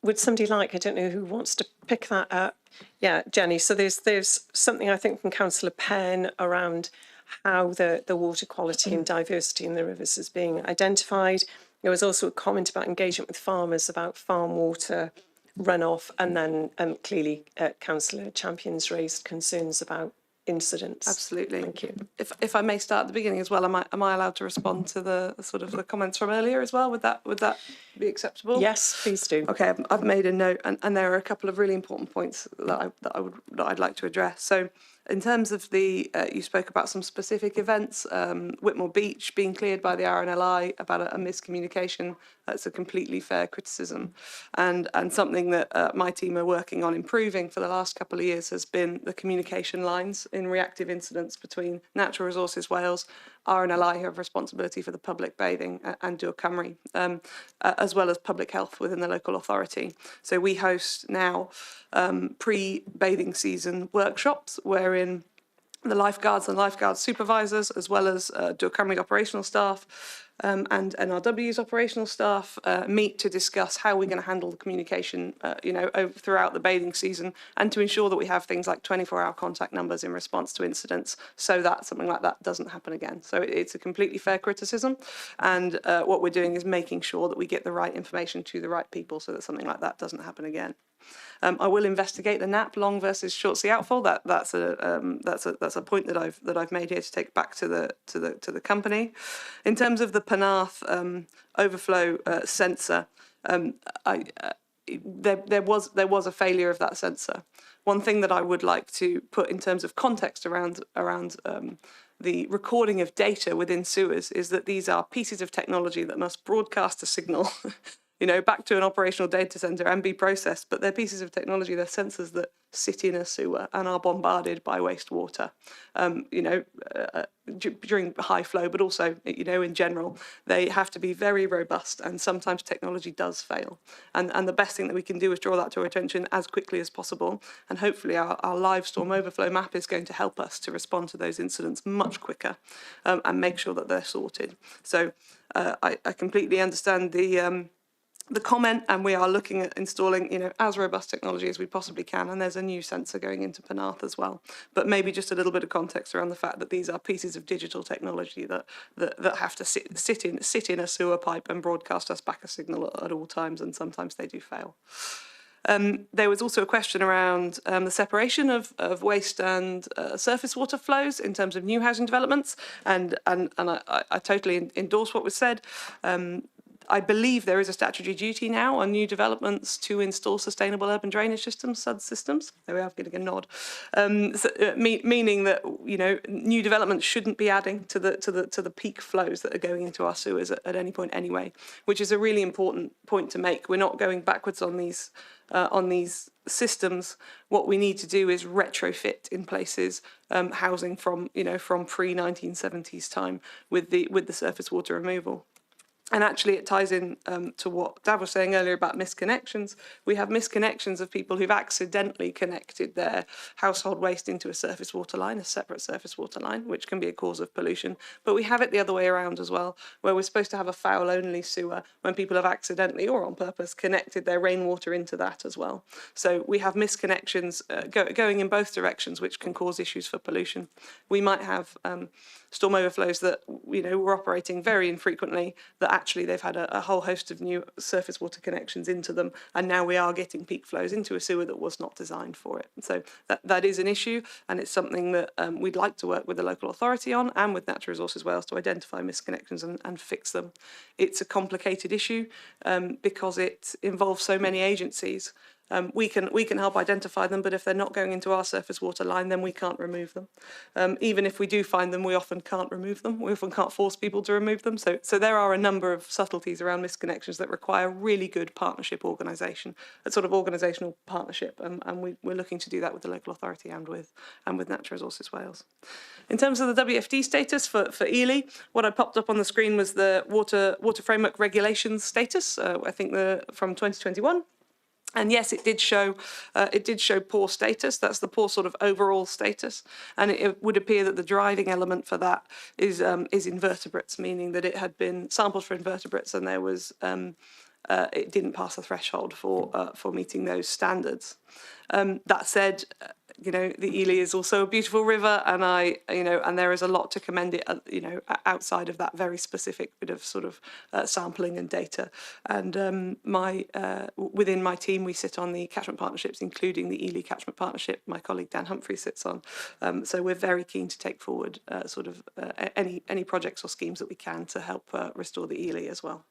Would somebody like, I don't know who wants to pick that up. Yeah, Jenny. So there's something I think from Councillor Penn around how the water quality and diversity in the rivers is being identified. There was also a comment about engagement with farmers about farm water runoff, and then clearly Councillor Champion's raised concerns about incidents. Absolutely. Thank you. If I may start at the beginning as well, am I allowed to respond to the sort of the comments from earlier as well? Would that be acceptable? Yes, please do. Okay, I've made a note, and there are a couple of really important points that I'd like to address. So, in terms of the, you spoke about some specific events, Whitmore Beach being cleared by the RNLI about a miscommunication. That's a completely fair criticism, and something that my team are working on improving for the last couple of years has been the communication lines in reactive incidents between Natural Resources Wales, RNLI, who have responsibility for the public bathing, and Dŵr Cymru, as well as public health within the local authority. So we host now pre-bathing season workshops wherein the lifeguards and lifeguard supervisors, as well as Dŵr Cymru operational staff and NRW's operational staff, meet to discuss how we're going to handle the communication, throughout the bathing season, and to ensure that we have things like 24-hour contact numbers in response to incidents, so that something like that doesn't happen again. So it's a completely fair criticism, and what we're doing is making sure that we get the right information to the right people, so that something like that doesn't happen again. I will investigate the NAP long versus short sea outfall. That's a point that I've made here to take back to the company. In terms of the Penarth overflow sensor, there was a failure of that sensor. One thing that I would like to put in terms of context around the recording of data within sewers is that these are pieces of technology that must broadcast a signal back to an operational data center and be processed, but they're pieces of technology, they're sensors that sit in a sewer and are bombarded by wastewater, during high flow, but also, in general, they have to be very robust, and sometimes technology does fail. And the best thing that we can do is draw that to our attention as quickly as possible, and hopefully our live storm overflow map is going to help us to respond to those incidents much quicker, and make sure that they're sorted. So I completely understand the comment, and we are looking at installing, as robust technology as we possibly can. And there's a new sensor going into Penarth as well. But maybe just a little bit of context around the fact that these are pieces of digital technology that have to sit in a sewer pipe and broadcast us back a signal at all times, and sometimes they do fail. There was also a question around the separation of waste and surface water flows in terms of new housing developments, and I totally endorse what was said. I believe there is a statutory duty now on new developments to install sustainable urban drainage systems, SUD systems. There we are, getting a nod. Meaning that, you know, new developments shouldn't be adding to the peak flows that are going into our sewers at any point anyway, which is a really important point to make. We're not going backwards on these systems. What we need to do is retrofit in places housing from pre-1970s time with the surface water removal. And actually it ties in to what Dav was saying earlier about misconnections. We have misconnections of people who've accidentally connected their household waste into a surface water line, a separate surface water line, which can be a cause of pollution. But we have it the other way around as well, where we're supposed to have a foul-only sewer when people have accidentally or on purpose connected their rainwater into that as well. So we have misconnections going in both directions, which can cause issues for pollution. We might have storm overflows that, you know, we're operating very infrequently, that actually they've had a whole host of new surface water connections into them, and now we are getting peak flows into a sewer that was not designed for it. So that is an issue, and it's something that we'd like to work with the local authority on and with Natural Resources Wales to identify misconnections and fix them. It's a complicated issue because it involves so many agencies. We can help identify them, but if they're not going into our surface water line, then we can't remove them. Even if we do find them, we often can't remove them. We often can't force people to remove them. So there are a number of subtleties around misconnections that require really good partnership organisation, a sort of organisational partnership, and we're looking to do that with the local authority and with Natural Resources Wales. In terms of the WFD status for Ely, what I popped up on the screen was the water framework regulations status. I think from 2021. And yes, it did show poor status. That's the poor sort of overall status, and it would appear that the driving element for that is invertebrates, meaning that it had been sampled for invertebrates, and there was it didn't pass the threshold for meeting those standards. That said, you know, the Ely is also a beautiful river, and and there is a lot to commend it, you know, outside of that very specific bit of sort of sampling and data. And within my team, we sit on the catchment partnerships, including the Ely catchment partnership. My colleague Dan Humphrey sits on. So we're very keen to take forward any projects or schemes that we can to help restore the Ely as well.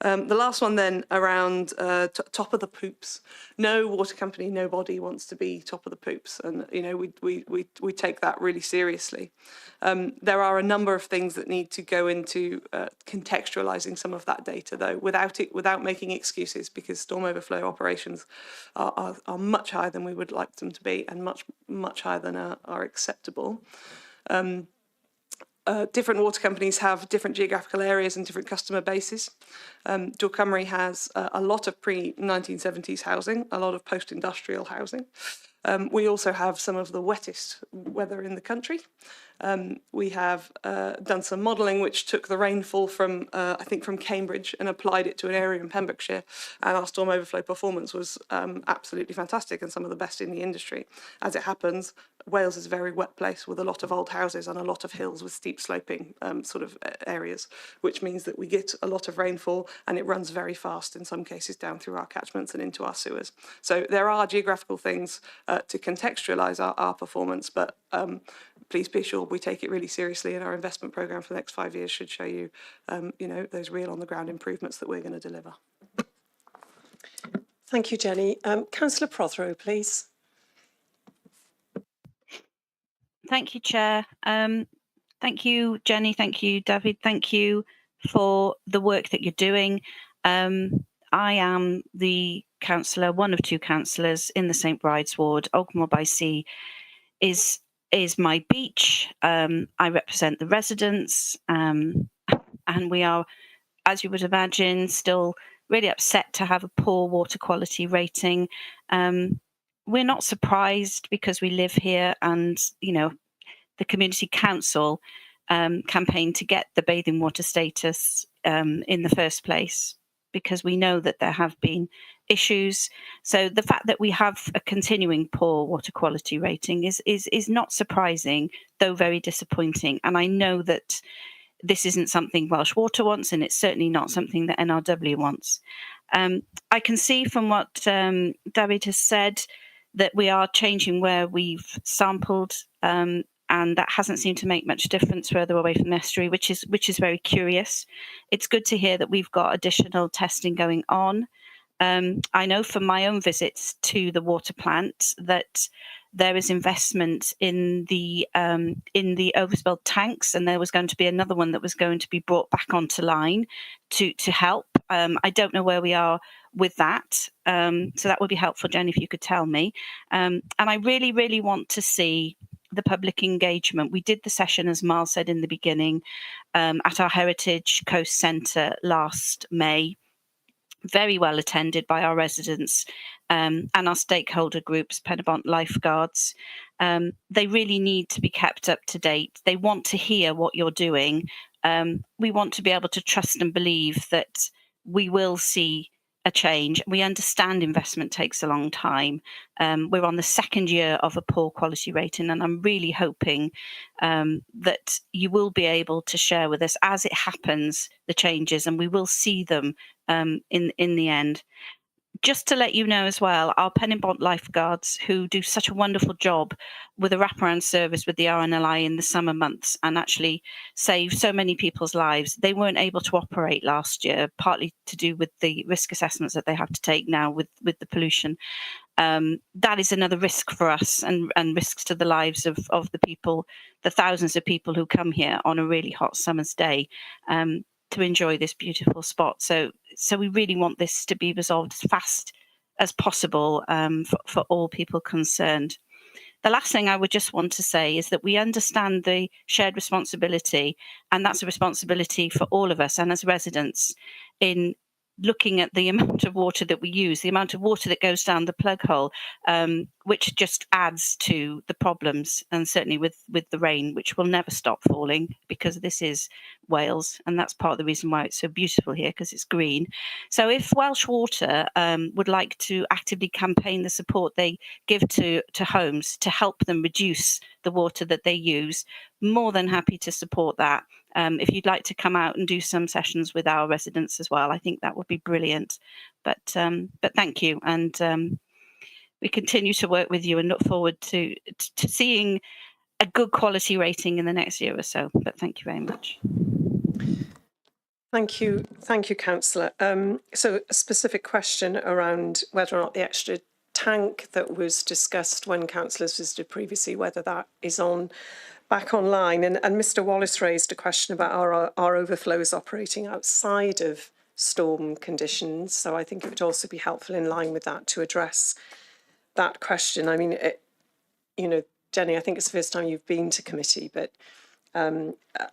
The last one then around top of the poops. No water company, nobody wants to be top of the poops, and you know we take that really seriously. There are a number of things that need to go into contextualising some of that data, though, without making excuses, because storm overflow operations are much higher than we would like them to be, and much higher than are acceptable. Different water companies have different geographical areas and different customer bases. Dor Cymru has a lot of pre-1970s housing, a lot of post-industrial housing. We also have some of the wettest weather in the country. We have done some modelling which took the rainfall from, I think, from Cambridge and applied it to an area in Pembrokeshire, and our storm overflow performance was absolutely fantastic and some of the best in the industry. As it happens, Wales is a very wet place with a lot of old houses and a lot of hills with steep sloping sort of areas, which means that we get a lot of rainfall and it runs very fast in some cases down through our catchments and into our sewers. So there are geographical things to contextualise our performance, but please be sure we take it really seriously, and our investment programme for the next 5 years should show you, you know, those real on-the-ground improvements that we're going to deliver. Thank you, Jenny. Councillor Prothero, please. Thank you, Chair. Thank you, Jenny. Thank you, David. Thank you for the work that you're doing. I am the councillor, one of two councillors in the St Bride's ward. Ogmore by Sea is my beach. I represent the residents, and we are, as you would imagine, still really upset to have a poor water quality rating. We're not surprised because we live here, and you know, the community council campaigned to get the bathing water status in the first place, because we know that there have been issues. So the fact that we have a continuing poor water quality rating is not surprising, though very disappointing. And I know that this isn't something Welsh Water wants, and it's certainly not something that NRW wants. I can see from what David has said that we are changing where we've sampled, and that hasn't seemed to make much difference further away from the estuary, which is very curious. It's good to hear that we've got additional testing going on. I know from my own visits to the water plant that there is investment in the overspilled tanks, and there was going to be another one that was going to be brought back onto line to help. I don't know where we are with that, so that would be helpful, Jen, if you could tell me. And I really, really want to see the public engagement. We did the session, as Miles said in the beginning, at our Heritage Coast Centre last May. Very well attended by our residents and our stakeholder groups, Penabont Lifeguards. They really need to be kept up to date. They want to hear what you're doing. We want to be able to trust and believe that we will see a change. We understand investment takes a long time. We're on the second year of a poor quality rating, and I'm really hoping that you will be able to share with us as it happens the changes, and we will see them in the end. Just to let you know as well, our Penabont Lifeguards, who do such a wonderful job with a wraparound service with the RNLI in the summer months and actually save so many people's lives, they weren't able to operate last year, partly to do with the risk assessments that they have to take now with the pollution. That is another risk for us, and risks to the lives of the people, the thousands of people who come here on a really hot summer's day to enjoy this beautiful spot. So we really want this to be resolved as fast as possible for all people concerned. The last thing I would just want to say is that we understand the shared responsibility, and that's a responsibility for all of us and as residents in looking at the amount of water that we use, the amount of water that goes down the plug hole, which just adds to the problems, and certainly with the rain, which will never stop falling, because this is Wales, and that's part of the reason why it's so beautiful here, because it's green. So if Welsh Water would like to actively campaign the support they give to homes to help them reduce the water that they use, more than happy to support that. If you'd like to come out and do some sessions with our residents as well, I think that would be brilliant. But thank you, and we continue to work with you and look forward to seeing a good quality rating in the next year or so. But thank you very much. Thank you, Councillor. So a specific question around whether or not the extra tank that was discussed when councillors visited previously, whether that is back online. And Mr. Wallace raised a question about our overflows operating outside of storm conditions. So I think it would also be helpful in line with that to address that question. I mean, Jenny, I think it's the first time you've been to committee, but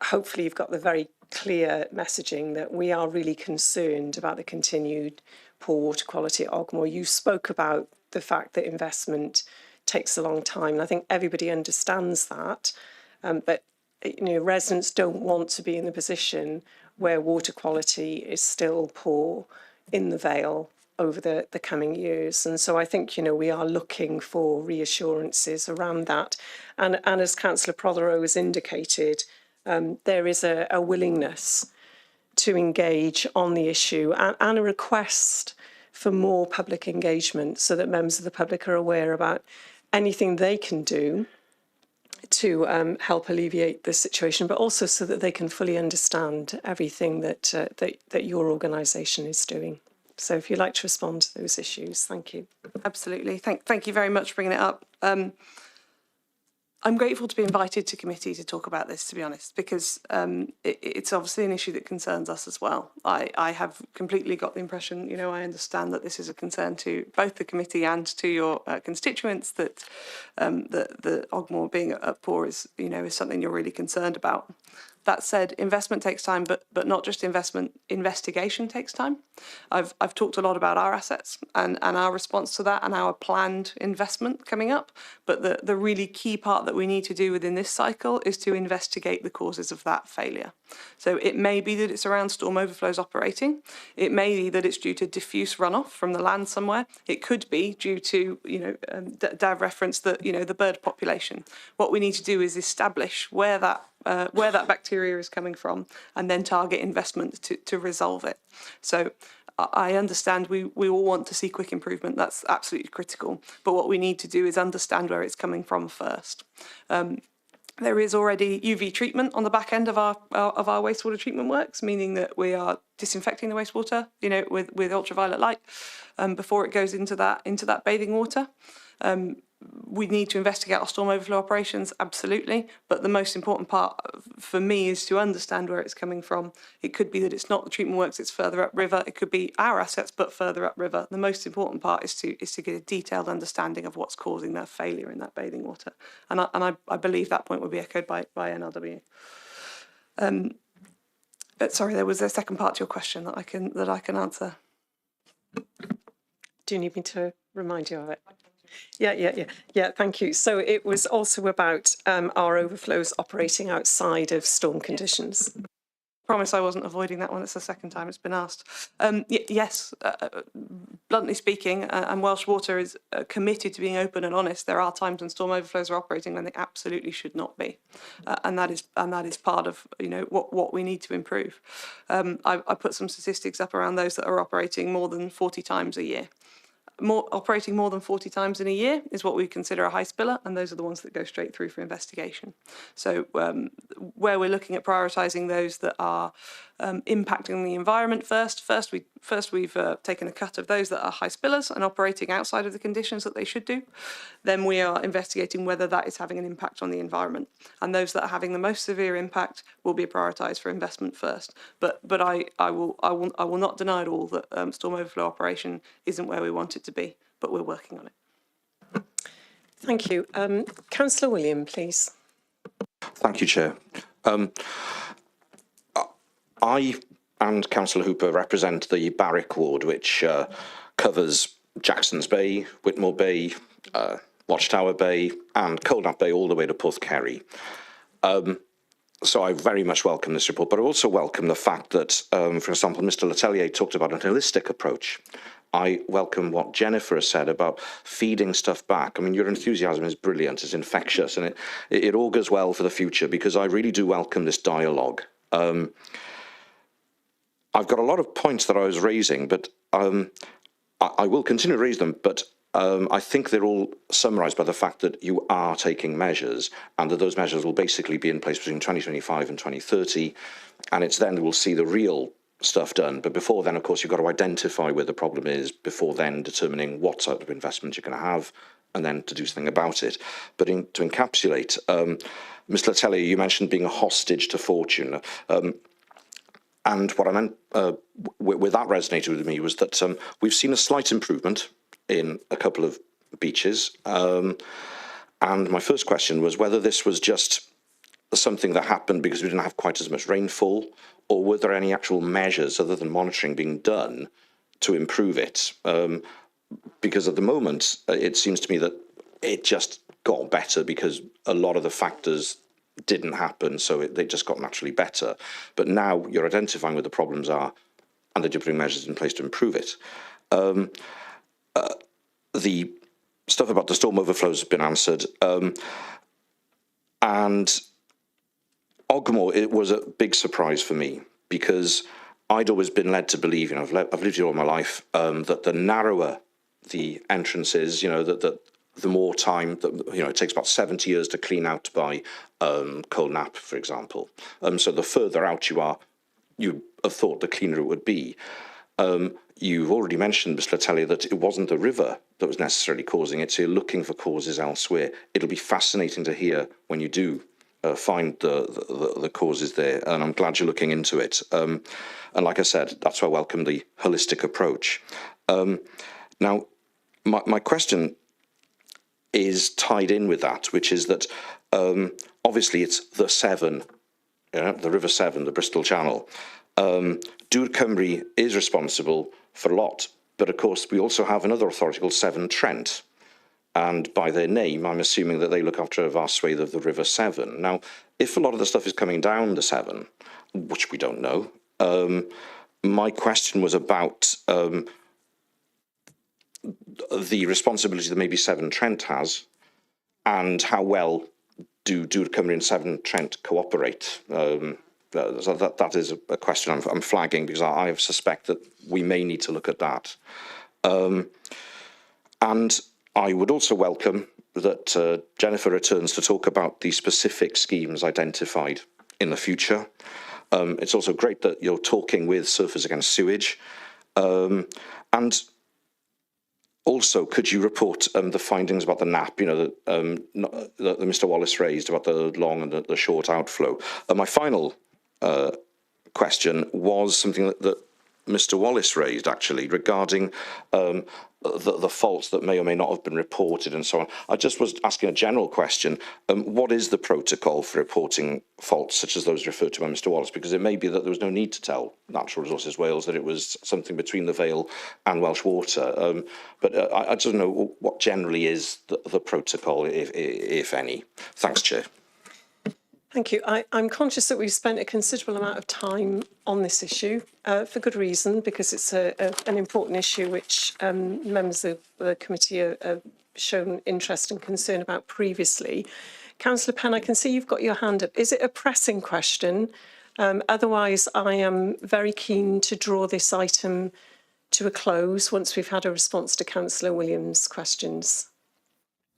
hopefully you've got the very clear messaging that we are really concerned about the continued poor water quality at Ogmore. You spoke about the fact that investment takes a long time, and I think everybody understands that. But residents don't want to be in the position where water quality is still poor in the Vale over the coming years. And so I think, we are looking for reassurances around that. And as Councillor Prothero has indicated, there is a willingness to engage on the issue and a request for more public engagement so that members of the public are aware about anything they can do to help alleviate the situation, but also so that they can fully understand everything that your organisation is doing. So if you'd like to respond to those issues, thank you. Absolutely. Thank you very much for bringing it up. I'm grateful to be invited to committee to talk about this, to be honest, because it's obviously an issue that concerns us as well. I have completely got the impression, I understand that this is a concern to both the committee and to your constituents, that the Ogmore being at poor is something you're really concerned about. That said, investment takes time, but not just investment. Investigation takes time. I've talked a lot about our assets and our response to that and our planned investment coming up. But the really key part that we need to do within this cycle is to investigate the causes of that failure. So it may be that it's around storm overflows operating. It may be that it's due to diffuse runoff from the land somewhere. It could be due to, Dav referenced that, the bird population. What we need to do is establish where that bacteria is coming from and then target investment to resolve it. So I understand we all want to see quick improvement. That's absolutely critical. But what we need to do is understand where it's coming from first. There is already UV treatment on the back end of our wastewater treatment works, meaning that we are disinfecting the wastewater, with ultraviolet light before it goes into that bathing water. We need to investigate our storm overflow operations, absolutely. But the most important part for me is to understand where it's coming from. It could be that it's not the treatment works, it's further upriver. It could be our assets, but further upriver. The most important part is to get a detailed understanding of what's causing that failure in that bathing water. And I believe that point would be echoed by NRW. Sorry, there was a second part to your question that I can answer. Do you need me to remind you of it? Yeah, thank you. So it was also about our overflows operating outside of storm conditions. Promise I wasn't avoiding that one. It's the second time it's been asked. Yes, bluntly speaking, and Welsh Water is committed to being open and honest. There are times when storm overflows are operating when they absolutely should not be, and that is part of what we need to improve. I put some statistics up around those that are operating more than 40 times a year. Operating more than 40 times in a year is what we consider a high spiller, and those are the ones that go straight through for investigation. So where we're looking at prioritising those that are impacting the environment first we've taken a cut of those that are high spillers and operating outside of the conditions that they should do. Then we are investigating whether that is having an impact on the environment, and those that are having the most severe impact will be prioritised for investment first. But I will not deny at all that storm overflow operation isn't where we want it to be, but we're working on it. Thank you. Councillor William, please. Thank you, Chair. I and Councillor Hooper represent the Barrick ward, which covers Jackson's Bay, Whitmore Bay, Watchtower Bay, and Coldnap Bay all the way to Porthcurry. So I very much welcome this report, but I also welcome the fact that, for example, Mr. Letellier talked about an holistic approach. I welcome what Jennifer has said about feeding stuff back. I mean, your enthusiasm is brilliant, it's infectious, and it augurs well for the future, because I really do welcome this dialogue. I've got a lot of points that I was raising, but I will continue to raise them, but I think they're all summarised by the fact that you are taking measures, and that those measures will basically be in place between 2025 and 2030, and it's then we'll see the real stuff done. But before then, of course, you've got to identify where the problem is, before then determining what sort of investment you're going to have, and then to do something about it. But to encapsulate, Mr. Letellier, you mentioned being a hostage to fortune. And what I meant with that resonated with me was that we've seen a slight improvement in a couple of beaches. And my first question was whether this was just something that happened because we didn't have quite as much rainfall, or were there any actual measures other than monitoring being done to improve it? Because at the moment, it seems to me that it just got better because a lot of the factors didn't happen, so they just got naturally better. But now you're identifying where the problems are, and that you're putting measures in place to improve it. The stuff about the storm overflows has been answered. And Ogmore, it was a big surprise for me, because I'd always been led to believe, I've lived here all my life, that the narrower the entrance is, that the more time, it takes about 70 years to clean out by Coldnap, for example. So the further out you are, you have thought the cleaner it would be. You've already mentioned, Mr. Letellier, that it wasn't the river that was necessarily causing it, so you're looking for causes elsewhere. It'll be fascinating to hear when you do find the causes there, and I'm glad you're looking into it. And like I said, that's why I welcome the holistic approach. Now, my question is tied in with that, which is that obviously it's the Severn, the River Severn, the Bristol Channel. Dŵr Cymru is responsible for a lot, but of course we also have another authority called Severn Trent, and by their name I'm assuming that they look after a vast swathe of the River Severn. Now, if a lot of the stuff is coming down the Severn, which we don't know, my question was about the responsibility that maybe Severn Trent has, and how well do Dŵr Cymru and Severn Trent cooperate? So that is a question I'm flagging, because I suspect that we may need to look at that. And I would also welcome that Jennifer returns to talk about the specific schemes identified in the future. It's also great that you're talking with Surfers Against Sewage. And also, could you report the findings about the NAP, you know, that Mr. Wallace raised about the long and the short outflow? My final question was something that Mr. Wallace raised, actually, regarding the faults that may or may not have been reported and so on. I just was asking a general question. What is the protocol for reporting faults such as those referred to by Mr. Wallace? Because it may be that there was no need to tell Natural Resources Wales that it was something between the Vale and Welsh Water. But I don't know what generally is the protocol, if any. Thanks, Chair. Thank you. I'm conscious that we've spent a considerable amount of time on this issue for good reason, because it's an important issue which members of the committee have shown interest and concern about previously. Councillor Penn, I can see you've got your hand up. Is it a pressing question? Otherwise, I am very keen to draw this item to a close once we've had a response to Councillor Williams' questions.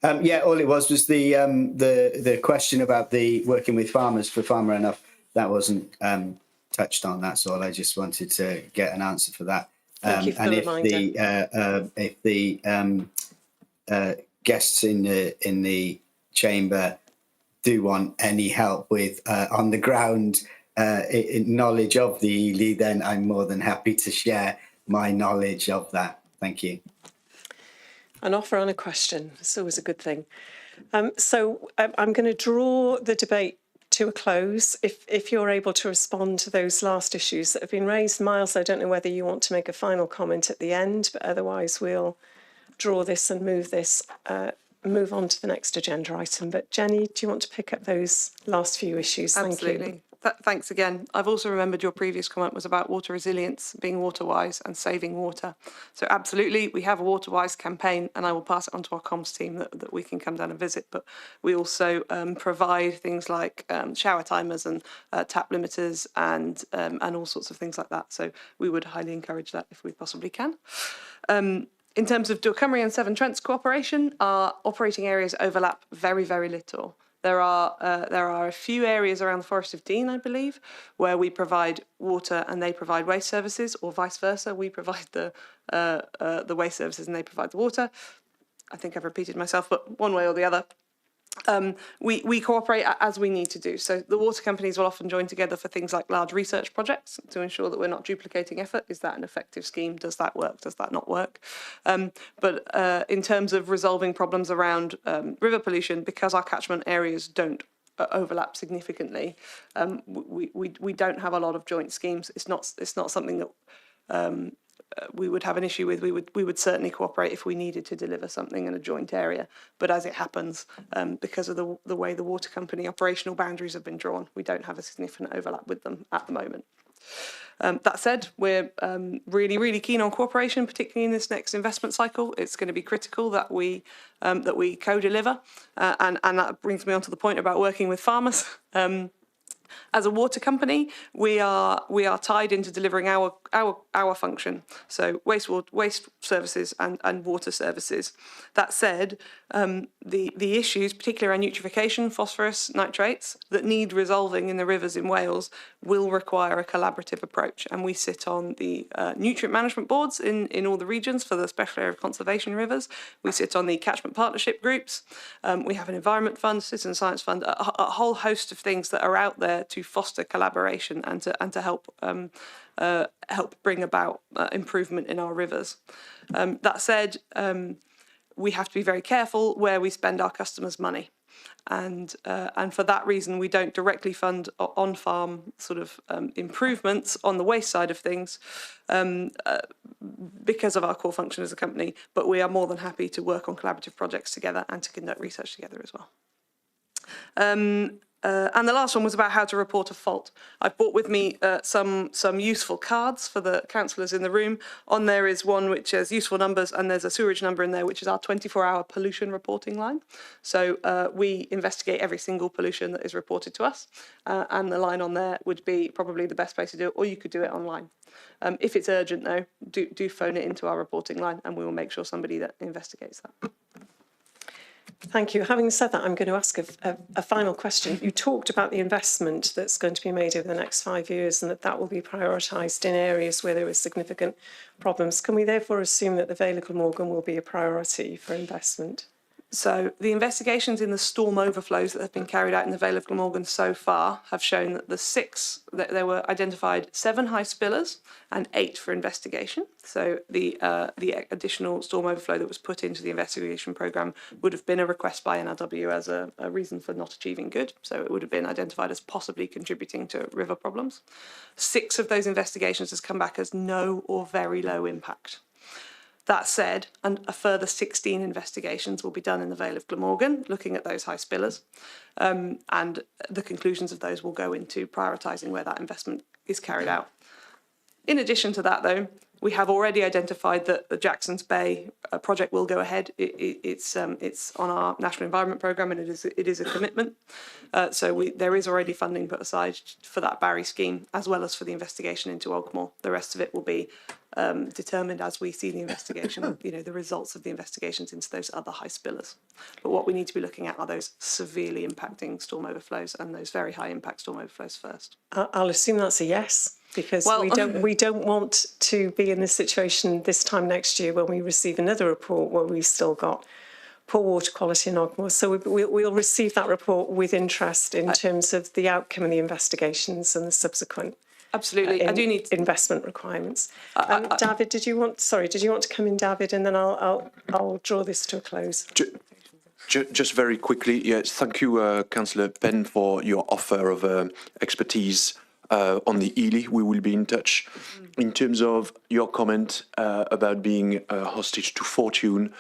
Yeah, all it was the question about the working with farmers for Farmer Enough. That wasn't touched on. That's all. I just wanted to get an answer for that. Thank you for the reminder. If the guests in the chamber do want any help with on the ground knowledge of the Ely, then I'm more than happy to share my knowledge of that. Thank you. An offer on a question. It's always a good thing. So I'm going to draw the debate to a close. If you're able to respond to those last issues that have been raised. Miles, I don't know whether you want to make a final comment at the end, but otherwise we'll draw this and move on to the next agenda item. But Jenny, do you want to pick up those last few issues? Absolutely. Thank you. Thanks again. I've also remembered your previous comment was about water resilience, being water wise and saving water. So absolutely, we have a water wise campaign, and I will pass it on to our comms team that we can come down and visit. But we also provide things like shower timers and tap limiters and all sorts of things like that. So we would highly encourage that if we possibly can. In terms of Dŵr Cymru and Severn Trent's cooperation, our operating areas overlap very, very little. There are a few areas around the Forest of Dean, I believe, where we provide water and they provide waste services, or vice versa. We provide the waste services and they provide the water. I think I've repeated myself, but one way or the other. We cooperate as we need to do. So the water companies will often join together for things like large research projects to ensure that we're not duplicating effort. Is that an effective scheme? Does that work? Does that not work? But in terms of resolving problems around river pollution, because our catchment areas don't overlap significantly, we don't have a lot of joint schemes. It's not something that we would have an issue with. We would certainly cooperate if we needed to deliver something in a joint area. But as it happens, because of the way the water company operational boundaries have been drawn, we don't have a significant overlap with them at the moment. That said, we're really, really keen on cooperation, particularly in this next investment cycle. It's going to be critical that we co-deliver, and that brings me on to the point about working with farmers. As a water company, we are tied into delivering our function, so waste services and water services. That said, the issues, particularly around eutrophication, phosphorus, nitrates, that need resolving in the rivers in Wales will require a collaborative approach. And we sit on the nutrient management boards in all the regions for the special area of conservation rivers. We sit on the catchment partnership groups. We have an environment fund, citizen science fund, a whole host of things that are out there to foster collaboration and to help bring about improvement in our rivers. That said, we have to be very careful where we spend our customers' money. And for that reason, we don't directly fund on-farm sort of improvements on the waste side of things because of our core function as a company. But we are more than happy to work on collaborative projects together and to conduct research together as well. And the last one was about how to report a fault. I've brought with me some useful cards for the councillors in the room. On there is one which has useful numbers, and there's a sewerage number in there, which is our 24-hour pollution reporting line. So we investigate every single pollution that is reported to us, and the line on there would be probably the best place to do it, or you could do it online. If it's urgent, though, do phone it into our reporting line, and we will make sure somebody that investigates that. Thank you. Having said that, I'm going to ask a final question. You talked about the investment that's going to be made over the next 5 years and that will be prioritised in areas where there are significant problems. Can we therefore assume that the Vale of Glamorgan will be a priority for investment? So the investigations in the storm overflows that have been carried out in the Vale of Glamorgan so far have shown that there were identified 7 high spillers and 8 for investigation. So the additional storm overflow that was put into the investigation programme would have been a request by NRW as a reason for not achieving good. So it would have been identified as possibly contributing to river problems. 6 of those investigations has come back as no or very low impact. That said, and a further 16 investigations will be done in the Vale of Glamorgan, looking at those high spillers, and the conclusions of those will go into prioritising where that investment is carried out. In addition to that, though, we have already identified that the Jackson's Bay project will go ahead. It's on our National Environment Programme, and it is a commitment. So there is already funding put aside for that Barry scheme, as well as for the investigation into Ogmore. The rest of it will be determined as we see the investigation, the results of the investigations into those other high spillers. But what we need to be looking at are those severely impacting storm overflows and those very high impact storm overflows first. I'll assume that's a yes, because we don't want to be in this situation this time next year when we receive another report where we've still got poor water quality in Ogmore. So we'll receive that report with interest in terms of the outcome of the investigations and the subsequent absolutely. I do need investment requirements. David, did you want to come in, David, and then I'll draw this to a close. Just very quickly, yes, thank you, Councillor Penn, for your offer of expertise on the Ely. We will be in touch. In terms of your comment about being hostage to fortune,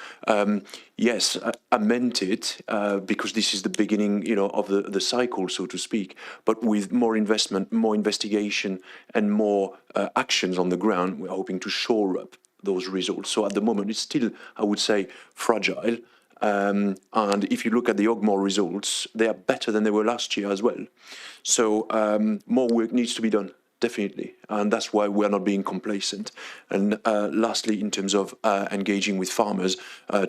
yes, I meant it because this is the beginning, of the cycle, so to speak. But with more investment, more investigation, and more actions on the ground, we're hoping to shore up those results. So at the moment, it's still, I would say, fragile. And if you look at the Ogmore results, they are better than they were last year as well. So more work needs to be done, definitely. And that's why we're not being complacent. And lastly, in terms of engaging with farmers,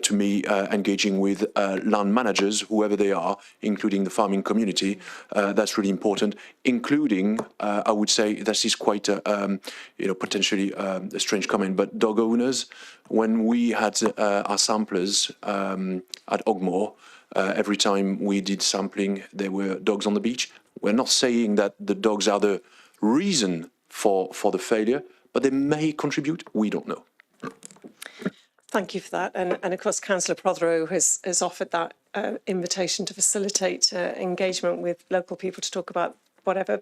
to me, engaging with land managers, whoever they are, including the farming community, that's really important, including, I would say, this is quite, potentially a strange comment, but dog owners. When we had our samplers at Ogmore, every time we did sampling, there were dogs on the beach. We're not saying that the dogs are the reason for the failure, but they may contribute. We don't know. Thank you for that. And of course, Councillor Prothero has offered that invitation to facilitate engagement with local people to talk about whatever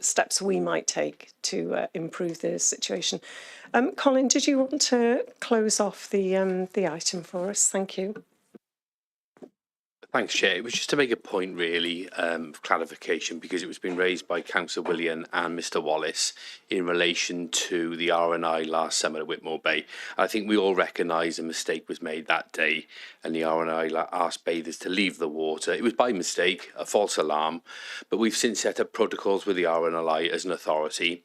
steps we might take to improve the situation. Colin, did you want to close off the item for us? Thank you. Thanks, Chair. It was just to make a point, really, of clarification, because it was being raised by Councillor William and Mr Wallace in relation to the RNI last summer at Whitmore Bay. I think we all recognise a mistake was made that day, and the RNI asked bathers to leave the water. It was by mistake, a false alarm, but we've since set up protocols with the RNLI as an authority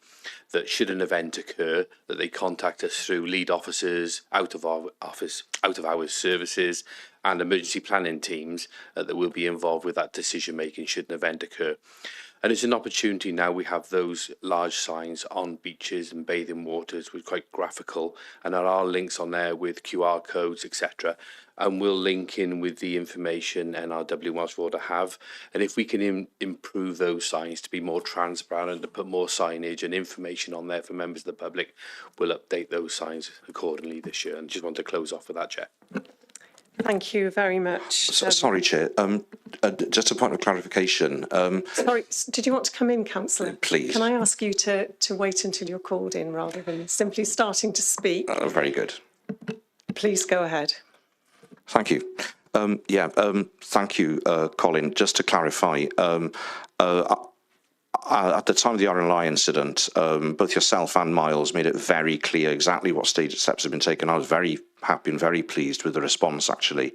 that should an event occur, that they contact us through lead officers, out of hours services, and emergency planning teams that will be involved with that decision making should an event occur. And it's an opportunity now. We have those large signs on beaches and bathing waters, which are quite graphical, and there are links on there with QR codes, etc. And we'll link in with the information NRW Welsh Water have. And if we can improve those signs to be more transparent, to put more signage and information on there for members of the public, we'll update those signs accordingly this year. And just want to close off with that, Chair. Thank you very much. Sorry, Chair. Just a point of clarification. Sorry, did you want to come in, Councillor? Please. Can I ask you to wait until you're called in rather than simply starting to speak? Very good. Please go ahead. Thank you. Thank you, Colin. Just to clarify, at the time of the RNLI incident, both yourself and Miles made it very clear exactly what steps have been taken. I was very happy and very pleased with the response, actually.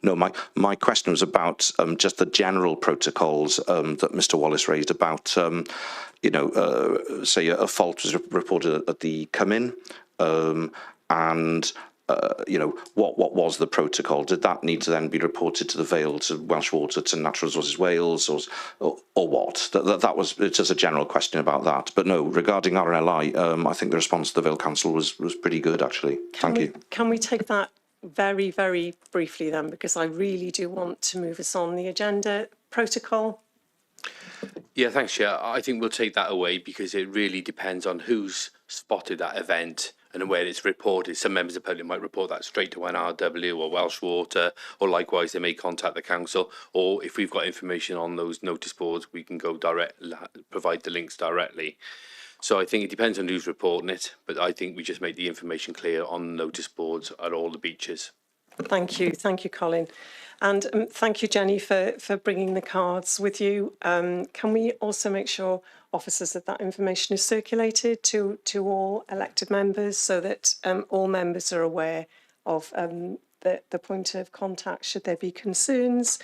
No, my question was about just the general protocols that Mr. Wallace raised about, say a fault was reported at the come-in, and what was the protocol? Did that need to then be reported to the Vale, to Welsh Water, to Natural Resources Wales, or what? That was just a general question about that. But no, regarding RNLI, I think the response to the Vale Council was pretty good, actually. Thank you. Can we take that very, very briefly then, because I really do want to move us on the agenda. Protocol. Yeah, thanks, Chair. I think we'll take that away because it really depends on who's spotted that event and where it's reported. Some members of the public might report that straight to NRW or Welsh Water, or likewise they may contact the council, or if we've got information on those notice boards, we can go provide the links directly. So I think it depends on who's reporting it, but I think we just make the information clear on notice boards at all the beaches. Thank you, Colin. And thank you, Jenny, for bringing the cards with you. Can we also make sure, officers, that information is circulated to all elected members so that all members are aware of the point of contact should there be concerns?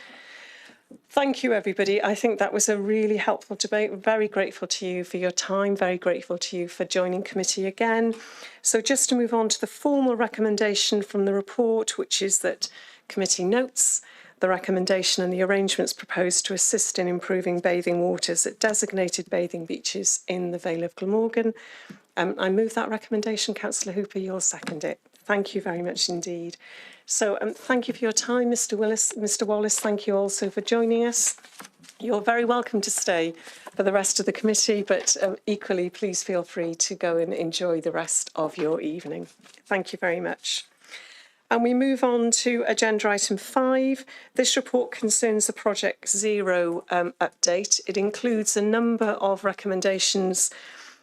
Thank you, everybody. I think that was a really helpful debate. We're very grateful to you for your time, very grateful to you for joining committee again. So just to move on to the formal recommendation from the report, which is that committee notes the recommendation and the arrangements proposed to assist in improving bathing waters at designated bathing beaches in the Vale of Glamorgan. I move that recommendation. Councillor Hooper, you'll second it. Thank you very much indeed. So thank you for your time, Mr. Wallace. Thank you also for joining us. You're very welcome to stay for the rest of the committee, but equally, please feel free to go and enjoy the rest of your evening. Thank you very much. And we move on to agenda item 5. This report concerns the Project Zero update. It includes a number of recommendations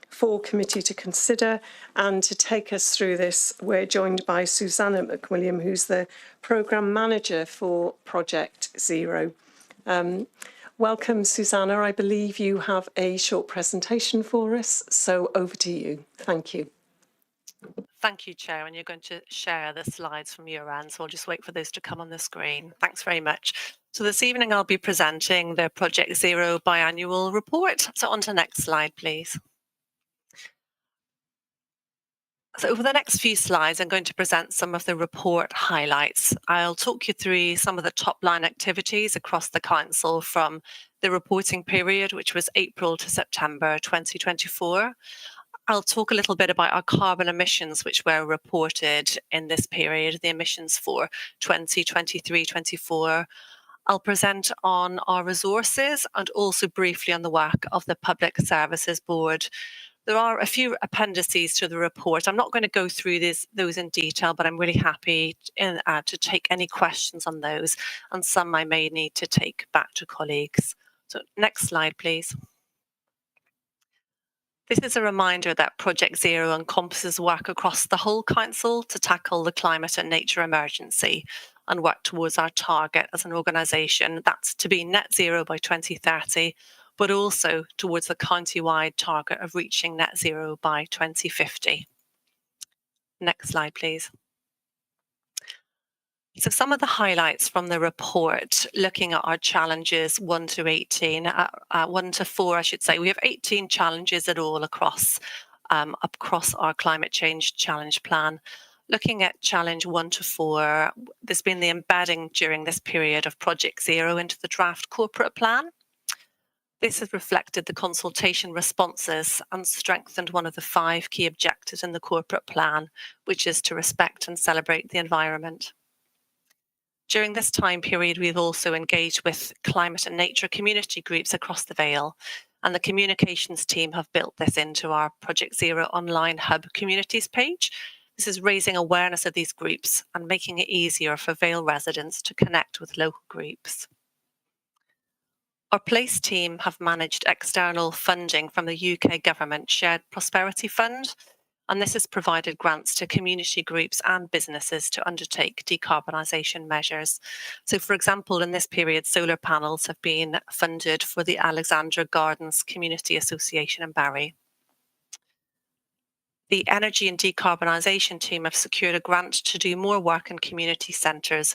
for committee to consider, and to take us through this, we're joined by Susanna McWilliam, who's the Programme Manager for Project Zero. Welcome, Susanna. I believe you have a short presentation for us, so over to you. Thank you. Thank you, Chair, and you're going to share the slides from your end, so I'll just wait for those to come on the screen. Thanks very much. So this evening I'll be presenting the Project Zero biannual report. So on to the next slide, please. So over the next few slides, I'm going to present some of the report highlights. I'll talk you through some of the top line activities across the council from the reporting period, which was April to September 2024. I'll talk a little bit about our carbon emissions, which were reported in this period, the emissions for 2023-24. I'll present on our resources and also briefly on the work of the Public Services Board. There are a few appendices to the report. I'm not going to go through those in detail, but I'm really happy to take any questions on those, and some I may need to take back to colleagues. So next slide, please. This is a reminder that Project Zero encompasses work across the whole council to tackle the climate and nature emergency and work towards our target as an organisation. That's to be net zero by 2030, but also towards the county-wide target of reaching net zero by 2050. Next slide, please. So some of the highlights from the report, looking at our challenges 1 to 18, 1 to 4, I should say. We have 18 challenges at all across our climate change challenge plan. Looking at challenge 1 to 4, there's been the embedding during this period of Project Zero into the draft corporate plan. This has reflected the consultation responses and strengthened one of the 5 key objectives in the corporate plan, which is to respect and celebrate the environment. During this time period, we've also engaged with climate and nature community groups across the Vale, and the communications team have built this into our Project Zero online hub communities page. This is raising awareness of these groups and making it easier for Vale residents to connect with local groups. Our Place team have managed external funding from the UK Government Shared Prosperity Fund, and this has provided grants to community groups and businesses to undertake decarbonisation measures. So, for example, in this period, solar panels have been funded for the Alexandra Gardens Community Association in Barry. The Energy and Decarbonisation team have secured a grant to do more work in community centres,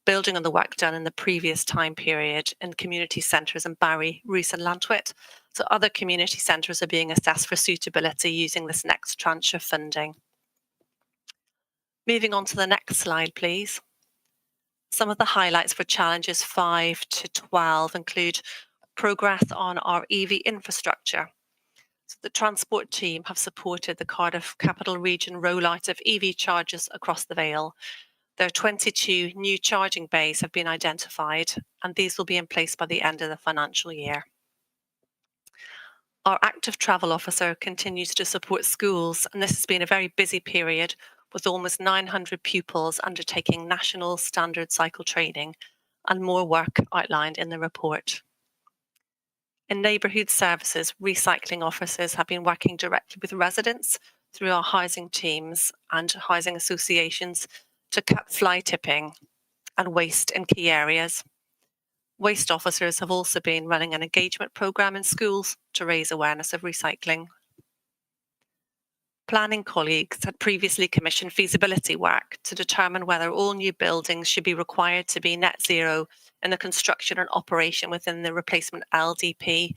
building on the work done in the previous time period in community centres in Barry, Roos and Lantwit. So other community centres are being assessed for suitability using this next tranche of funding. Moving on to the next slide, please. Some of the highlights for challenges 5 to 12 include progress on our EV infrastructure. So the transport team have supported the Cardiff Capital Region rollout of EV chargers across the Vale. There are 22 new charging bays have been identified, and these will be in place by the end of the financial year. Our active travel officer continues to support schools, and this has been a very busy period with almost 900 pupils undertaking national standard cycle training and more work outlined in the report. In neighbourhood services, recycling officers have been working directly with residents through our housing teams and housing associations to cut fly tipping and waste in key areas. Waste officers have also been running an engagement programme in schools to raise awareness of recycling. Planning colleagues had previously commissioned feasibility work to determine whether all new buildings should be required to be net zero in the construction and operation within the replacement LDP.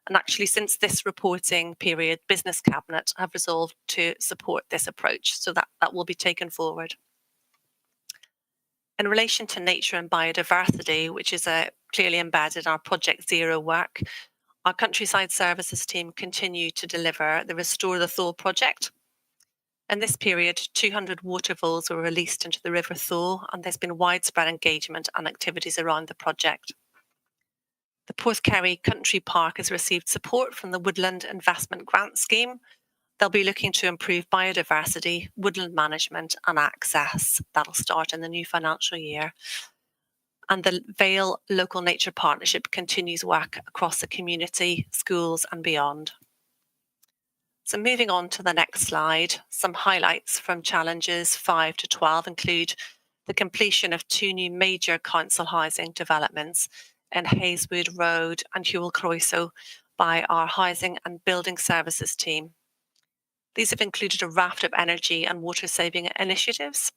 And actually, since this reporting period, Business Cabinet have resolved to support this approach, so that will be taken forward. In relation to nature and biodiversity, which is clearly embedded in our Project Zero work, our Countryside Services team continue to deliver the Restore the Thaw project. In this period, 200 water voles were released into the River Thaw, and there's been widespread engagement and activities around the project. The Porthcurry Country Park has received support from the Woodland Investment Grant Scheme. They'll be looking to improve biodiversity, woodland management and access. That'll start in the new financial year. And the Vale Local Nature Partnership continues work across the community, schools and beyond. So moving on to the next slide, some highlights from challenges 5 to 12 include the completion of 2 new major council housing developments in Hayswood Road and Hewell Croeso by our Housing and Building Services team. These have included a raft of energy and water saving initiatives.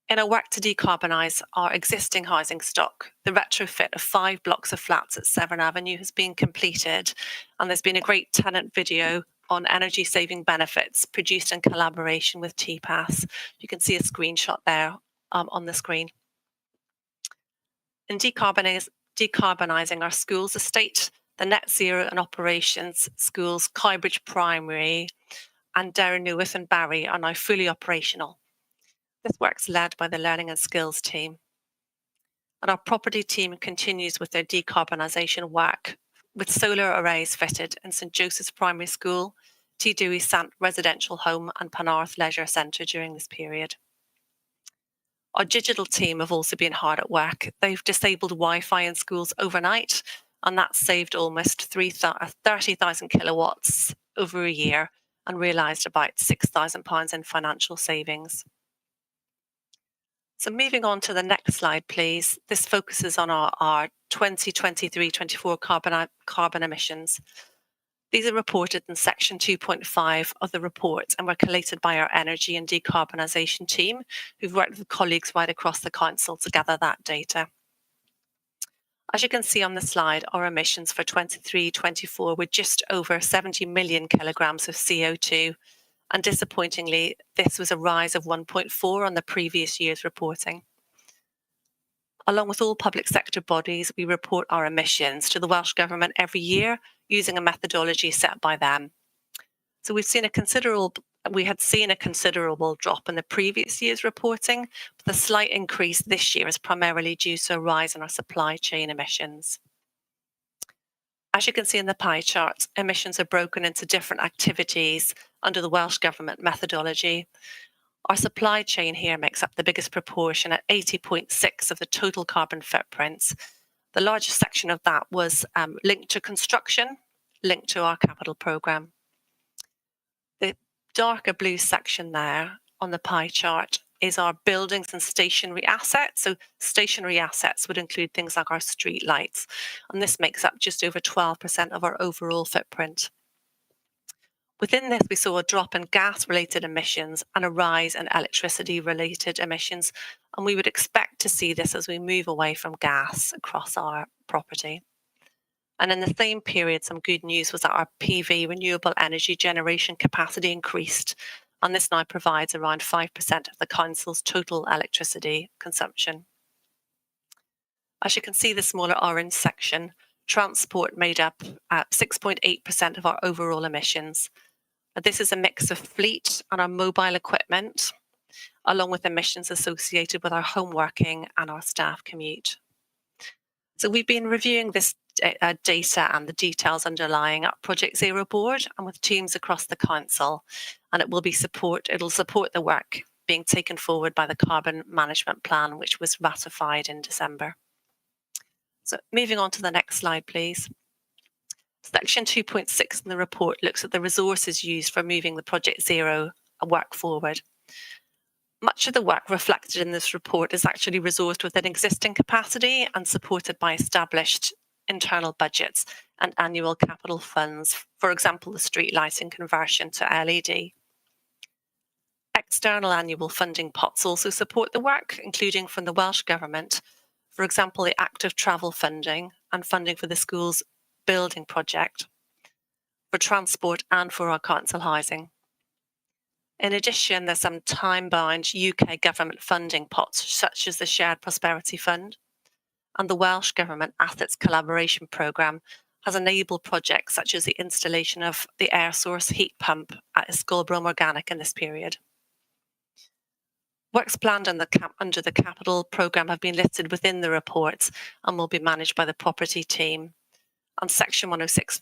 In our work to decarbonise our existing housing stock, the retrofit of 5 blocks of flats at Severn Avenue has been completed, and there's been a great tenant video on energy saving benefits produced in collaboration with TPAS. You can see a screenshot there on the screen. In decarbonising our schools estate, the Net Zero and Operations schools, Cowbridge Primary and Derrynewith and Barry are now fully operational. This work's led by the Learning and Skills team. And our property team continues with their decarbonisation work with solar arrays fitted in St Joseph's Primary School, T. Dewey Sant Residential Home and Penarth Leisure Centre during this period. Our digital team have also been hard at work. They've disabled Wi-Fi in schools overnight, and that's saved almost 30,000 kilowatts over a year and realised about £6,000 in financial savings. So moving on to the next slide, please. This focuses on our 2023-24 carbon emissions. These are reported in section 2.5 of the report and were collated by our energy and decarbonisation team, who've worked with colleagues right across the council to gather that data. As you can see on the slide, our emissions for 23-24 were just over 70 million kilograms of CO2. And disappointingly, this was a rise of 1.4 on the previous year's reporting. Along with all public sector bodies, we report our emissions to the Welsh Government every year using a methodology set by them. So we had seen a considerable drop in the previous year's reporting, but the slight increase this year is primarily due to a rise in our supply chain emissions. As you can see in the pie chart, emissions are broken into different activities under the Welsh Government methodology. Our supply chain here makes up the biggest proportion at 80.6 of the total carbon footprints. The largest section of that was linked to construction, linked to our capital programme. The darker blue section there on the pie chart is our buildings and stationary assets. So stationary assets would include things like our street lights, and this makes up just over 12% of our overall footprint. Within this, we saw a drop in gas-related emissions and a rise in electricity-related emissions, and we would expect to see this as we move away from gas across our property. And in the same period, some good news was that our PV renewable energy generation capacity increased, and this now provides around 5% of the council's total electricity consumption. As you can see, the smaller orange section, transport made up 6.8% of our overall emissions. This is a mix of fleet and our mobile equipment, along with emissions associated with our home working and our staff commute. So we've been reviewing this data and the details underlying our Project Zero board and with teams across the council, and it'll support the work being taken forward by the Carbon Management Plan, which was ratified in December. So moving on to the next slide, please. Section 2.6 in the report looks at the resources used for moving the Project Zero work forward. Much of the work reflected in this report is actually resourced within existing capacity and supported by established internal budgets and annual capital funds, for example, the street lighting conversion to LED. External annual funding pots also support the work, including from the Welsh Government, for example, the active travel funding and funding for the school's building project, for transport and for our council housing. In addition, there's some time-bound UK government funding pots, such as the Shared Prosperity Fund, and the Welsh Government Assets Collaboration Programme has enabled projects such as the installation of the air source heat pump at Ysgol Glamorgan in this period. Works planned under the capital programme have been listed within the report and will be managed by the property team. And Section 106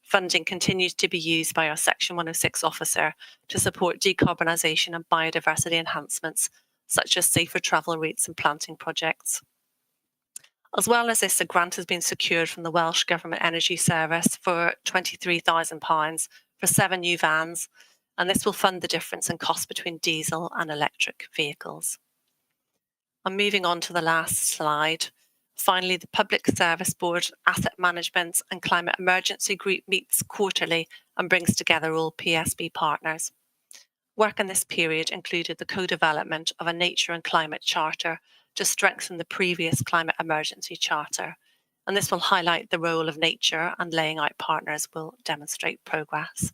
funding continues to be used by our Section 106 officer to support decarbonisation and biodiversity enhancements, such as safer travel routes and planting projects. As well as this, a grant has been secured from the Welsh Government Energy Service for £23,000 for 7 new vans, and this will fund the difference in cost between diesel and electric vehicles. I'm moving on to the last slide. Finally, the Public Service Board Asset Management and Climate Emergency Group meets quarterly and brings together all PSB partners. Work in this period included the co-development of a Nature and Climate Charter to strengthen the previous Climate Emergency Charter, and this will highlight the role of nature, and laying out partners will demonstrate progress.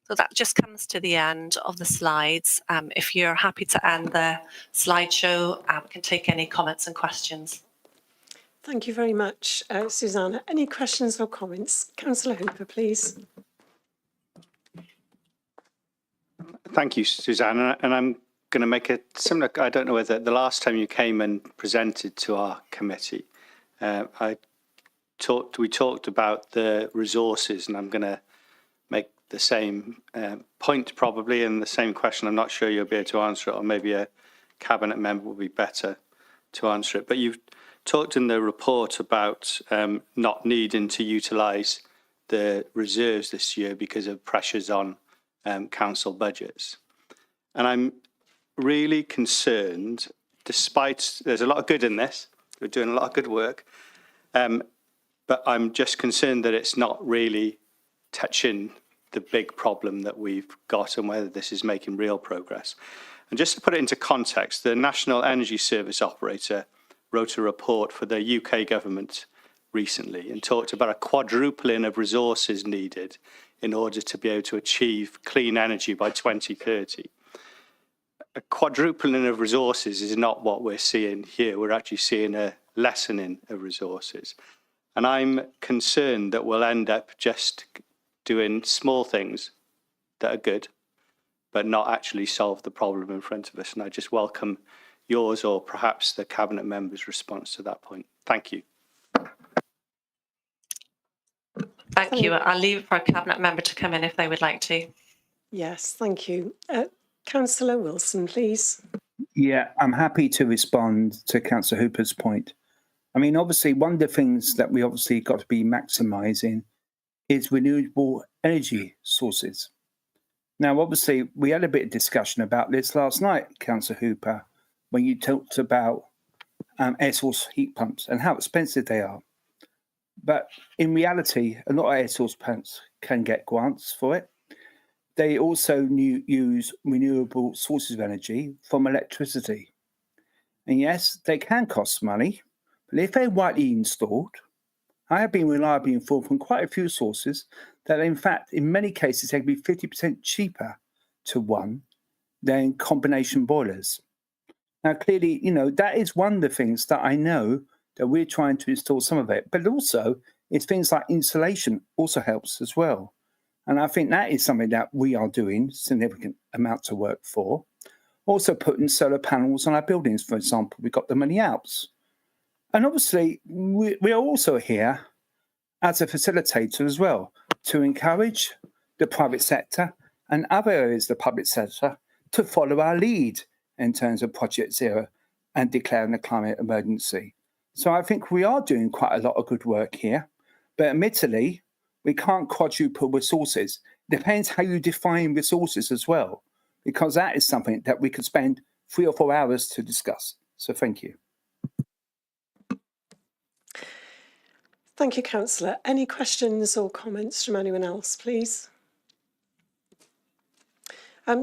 So that just comes to the end of the slides. If you're happy to end the slideshow, we can take any comments and questions. Thank you very much, Susanna. Any questions or comments? Councillor Hooper, please. Thank you, Susanna. And I'm going to make a similar, I don't know whether the last time you came and presented to our committee, we talked about the resources, and I'm going to make the same point probably, and the same question. I'm not sure you'll be able to answer it, or maybe a cabinet member will be better to answer it. But you've talked in the report about not needing to utilise the reserves this year because of pressures on council budgets. And I'm really concerned, despite there's a lot of good in this, we're doing a lot of good work, but I'm just concerned that it's not really touching the big problem that we've got and whether this is making real progress. And just to put it into context, the National Energy Service operator wrote a report for the UK government recently and talked about a quadrupling of resources needed in order to be able to achieve clean energy by 2030. A quadrupling of resources is not what we're seeing here. We're actually seeing a lessening of resources. And I'm concerned that we'll end up just doing small things that are good, but not actually solve the problem in front of us. And I just welcome yours, or perhaps the cabinet member's response to that point. Thank you. Thank you. I'll leave for a cabinet member to come in if they would like to. Yes, thank you. Councillor Wilson, please. Yeah, I'm happy to respond to Councillor Hooper's point. I mean, obviously, one of the things that we obviously got to be maximising is renewable energy sources. Now, obviously, we had a bit of discussion about this last night, Councillor Hooper, when you talked about air source heat pumps and how expensive they are. But in reality, a lot of air source pumps can get grants for it. They also use renewable sources of energy from electricity. And yes, they can cost money, but if they're rightly installed, I have been reliably informed from quite a few sources that, in fact, in many cases, they can be 50% cheaper to run than combination boilers. Now, clearly, that is one of the things that I know that we're trying to install some of it, but also it's things like insulation also helps as well. And I think that is something that we are doing significant amounts of work for. Also putting solar panels on our buildings, for example, we've got them in the Alps. And obviously, we are also here as a facilitator as well to encourage the private sector and other areas of the public sector to follow our lead in terms of Project Zero and declaring a climate emergency. So I think we are doing quite a lot of good work here, but admittedly, we can't quadruple resources. It depends how you define resources as well, because that is something that we could spend 3 or 4 hours to discuss. So thank you. Thank you, Councillor. Any questions or comments from anyone else, please?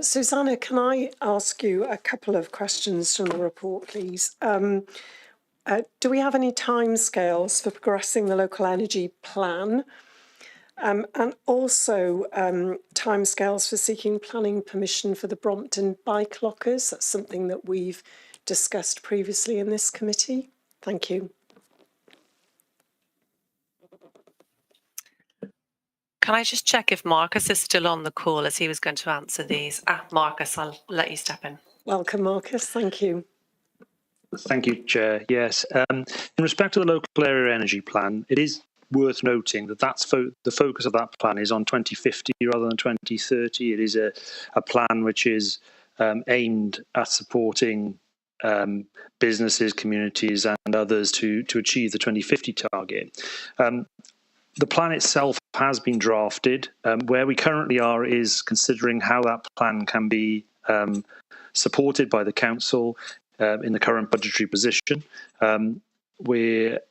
Susanna, can I ask you a couple of questions from the report, please? Do we have any timescales for progressing the local energy plan? And also timescales for seeking planning permission for the Brompton bike lockers? That's something that we've discussed previously in this committee. Thank you. Can I just check if Marcus is still on the call, as he was going to answer these? Marcus, I'll let you step in. Welcome, Marcus. Thank you. Thank you, Chair. Yes, in respect to the local area energy plan, it is worth noting that the focus of that plan is on 2050 rather than 2030. It is a plan which is aimed at supporting businesses, communities and others to achieve the 2050 target. The plan itself has been drafted. Where we currently are is considering how that plan can be supported by the council in the current budgetary position. We're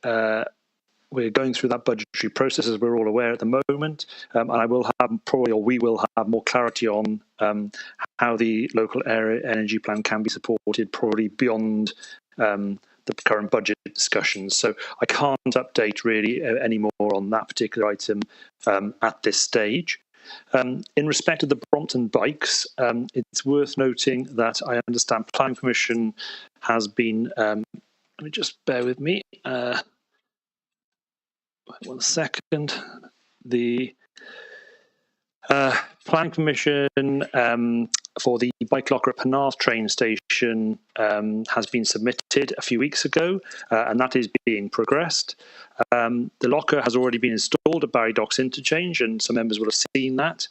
going through that budgetary process, as we're all aware at the moment, and we will have more clarity on how the local area energy plan can be supported, probably beyond the current budget discussions. So I can't update really any more on that particular item at this stage. In respect of the Brompton bikes, it's worth noting that I understand planning permission has been, let me just bear with me, 1 second. The planning permission for the bike locker at Penarth train station has been submitted a few weeks ago, and that is being progressed. The locker has already been installed at Barry Docks Interchange, and some members will have seen that.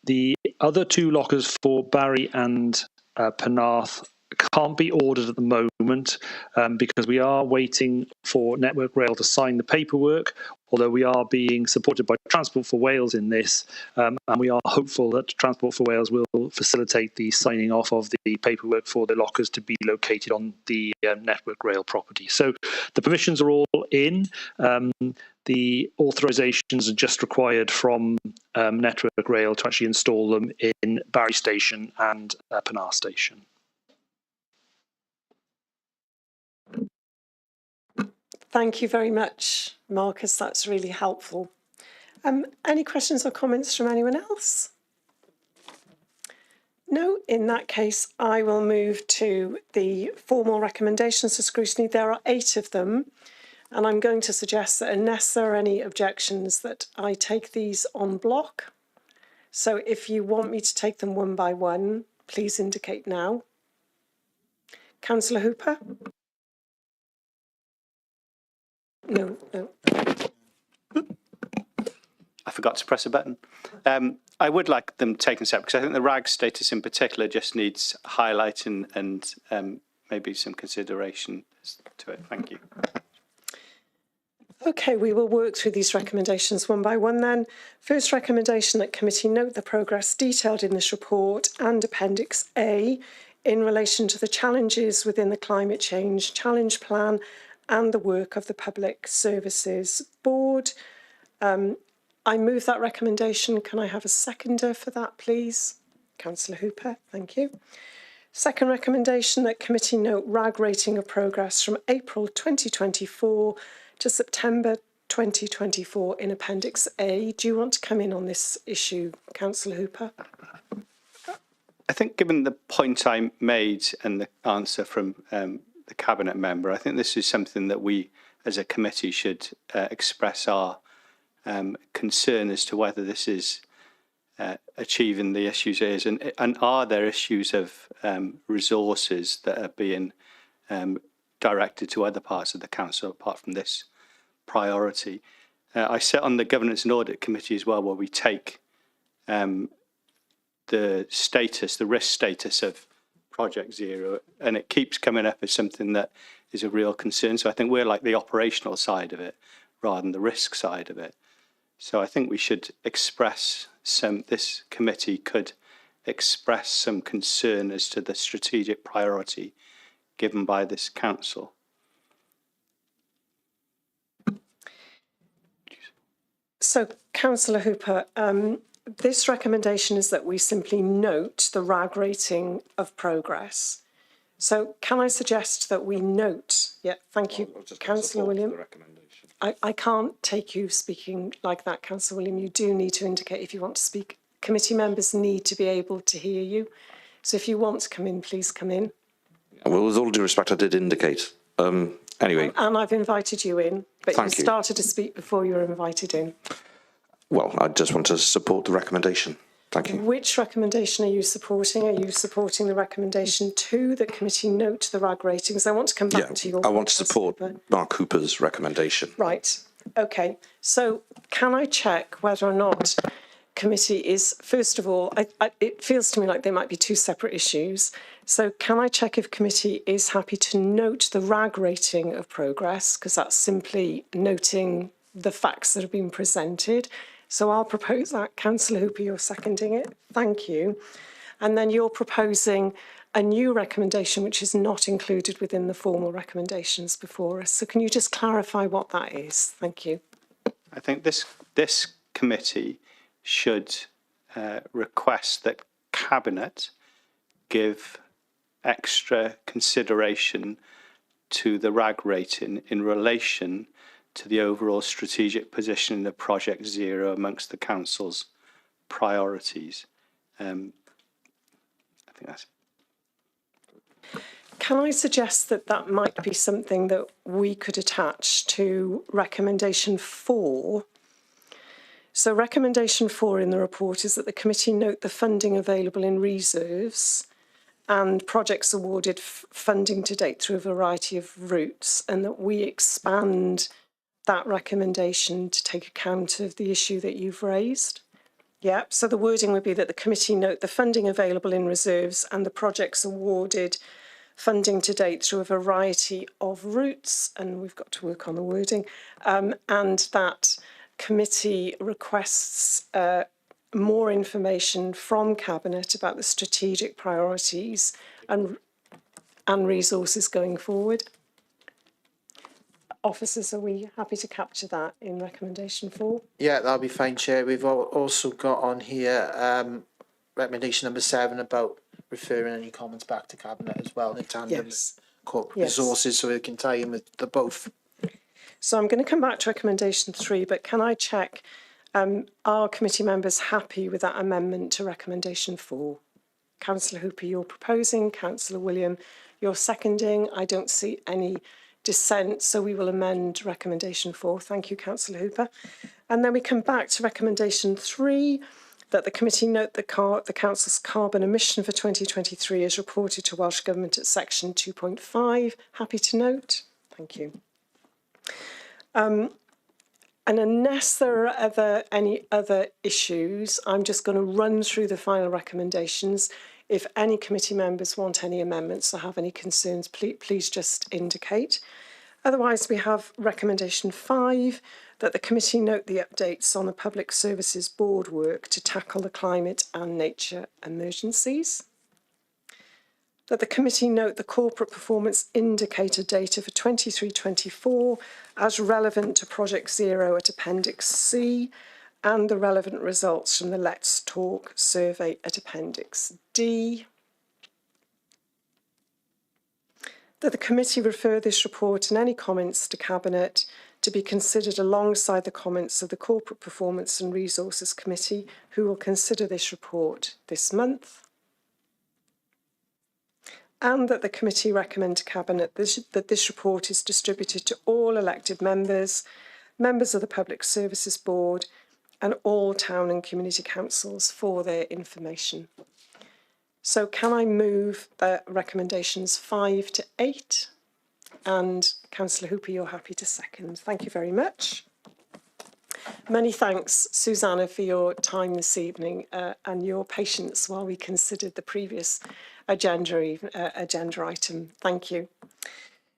The other 2 lockers for Barry and Penarth can't be ordered at the moment because we are waiting for Network Rail to sign the paperwork, although we are being supported by Transport for Wales in this, and we are hopeful that Transport for Wales will facilitate the signing off of the paperwork for the lockers to be located on the Network Rail property. So the permissions are all in. The authorisations are just required from Network Rail to actually install them in Barry Station and Penarth Station. Thank you very much, Marcus. That's really helpful. Any questions or comments from anyone else? No, in that case, I will move to the formal recommendations for scrutiny. There are 8 of them, and I'm going to suggest that unless there are any objections, that I take these en bloc. So if you want me to take them one by one, please indicate now. Councillor Hooper? No. I forgot to press a button. I would like them taken separate because I think the RAG status in particular just needs highlighting and maybe some consideration to it. Thank you. Okay, we will work through these recommendations one by one then. First recommendation, that committee note the progress detailed in this report and Appendix A in relation to the challenges within the Climate Change Challenge Plan and the work of the Public Services Board. I move that recommendation. Can I have a seconder for that, please? Councillor Hooper, thank you. Second recommendation, that committee note RAG rating of progress from April 2024 to September 2024 in Appendix A. Do you want to come in on this issue, Councillor Hooper? I think given the point I made and the answer from the Cabinet member, I think this is something that we as a committee should express our concern as to whether this is achieving the issues it is, and are there issues of resources that are being directed to other parts of the council apart from this priority. I sit on the Governance and Audit Committee as well, where we take the risk status of Project Zero, and it keeps coming up as something that is a real concern. So I think we're like the operational side of it rather than the risk side of it. So I think we should express this committee could express some concern as to the strategic priority given by this council. So, Councillor Hooper, this recommendation is that we simply note the RAG rating of progress. So can I suggest that we note, thank you, Councillor William. I can't take you speaking like that, Councillor William. You do need to indicate if you want to speak. Committee members need to be able to hear you. So if you want to come in, please come in. Well, with all due respect, I did indicate. Anyway. And I've invited you in, but you Thank you. started to speak before you were invited in. Well, I just want to support the recommendation. Thank you. Which recommendation are you supporting? Are you supporting the recommendation 2, that committee note the RAG ratings? I want to come back to your... I want to support Mark Cooper's recommendation. Right. Okay. So can I check whether or not committee is, first of all, it feels to me like there might be 2 separate issues. So can I check if committee is happy to note the RAG rating of progress, because that's simply noting the facts that have been presented. So I'll propose that. Councillor Hooper, you're seconding it. Thank you. And then you're proposing a new recommendation which is not included within the formal recommendations before us. So can you just clarify what that is? Thank you. I think this committee should request that Cabinet give extra consideration to the RAG rating in relation to the overall strategic positioning of Project Zero amongst the Council's priorities. I think that's... Can I suggest that that might be something that we could attach to recommendation 4? So recommendation 4 in the report is that the committee note the funding available in reserves and projects awarded funding to date through a variety of routes, and that we expand that recommendation to take account of the issue that you've raised. Yeah, so the wording would be that the committee note the funding available in reserves and the projects awarded funding to date through a variety of routes, and we've got to work on the wording, and that committee requests more information from Cabinet about the strategic priorities and resources going forward. Officers, are we happy to capture that in recommendation 4? Yeah, that'll be fine, Chair. We've also got on here recommendation number 7 about referring any comments back to Cabinet as well in tandem with corporate resources, so we can tie in with the both. So I'm going to come back to recommendation 3, but can I check, are committee members happy with that amendment to recommendation 4? Councillor Hooper, you're proposing. Councillor William, you're seconding. I don't see any dissent, so we will amend recommendation 4. Thank you, Councillor Hooper. And then we come back to recommendation 3, that the committee note the Council's carbon emission for 2023 is reported to Welsh Government at section 2.5. Happy to note. Thank you. And unless there are any other issues, I'm just going to run through the final recommendations. If any committee members want any amendments or have any concerns, please just indicate. Otherwise, we have recommendation 5, that the committee note the updates on the Public Services Board work to tackle the climate and nature emergencies. That the committee note the corporate performance indicator data for 23-24 as relevant to Project Zero at Appendix C, and the relevant results from the Let's Talk survey at Appendix D. That the committee refer this report and any comments to Cabinet to be considered alongside the comments of the Corporate Performance and Resources Committee, who will consider this report this month. And that the committee recommend to Cabinet that this report is distributed to all elected members, members of the Public Services Board, and all town and community councils for their information. So can I move recommendations 5 to 8? And Councillor Hooper, you're happy to second. Thank you very much. Many thanks, Susanna, for your time this evening and your patience while we considered the previous agenda item. Thank you.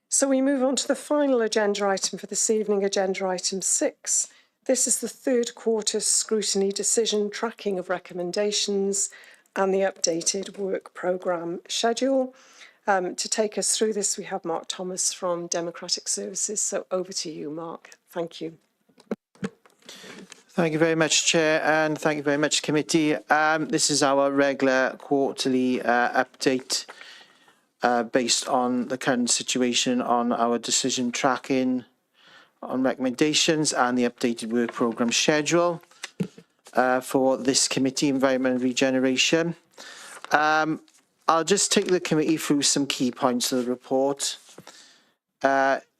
So we move on to the final agenda item for this evening, agenda item 6. This is the third quarter scrutiny decision tracking of recommendations and the updated work programme schedule. To take us through this, we have Mark Thomas from Democratic Services. So over to you, Mark. Thank you. Thank you very much, Chair, and thank you very much, Committee. This is our regular quarterly update based on the current situation on our decision tracking, on recommendations and the updated work programme schedule for this committee, Environment and Regeneration. I'll just take the committee through some key points of the report,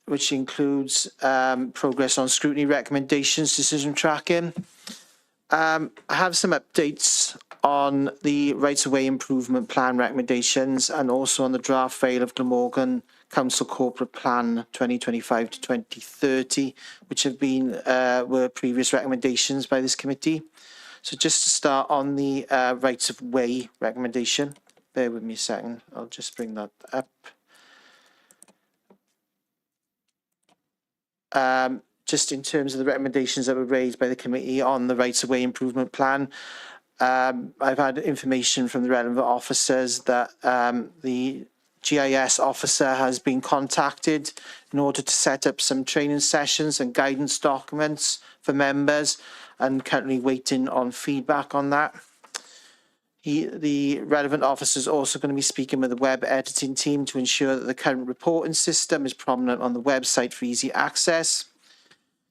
which includes progress on scrutiny recommendations, decision tracking. I have some updates on the rights-of-way improvement plan recommendations and also on the draft Vale of Glamorgan Council Corporate Plan 2025 to 2030, which have been were previous recommendations by this committee. So just to start on the rights-of-way recommendation, bear with me a second, I'll just bring that up. Just in terms of the recommendations that were raised by the committee on the rights-of-way improvement plan, I've had information from the relevant officers that the GIS officer has been contacted in order to set up some training sessions and guidance documents for members, and currently waiting on feedback on that. The relevant officer is also going to be speaking with the web editing team to ensure that the current reporting system is prominent on the website for easy access.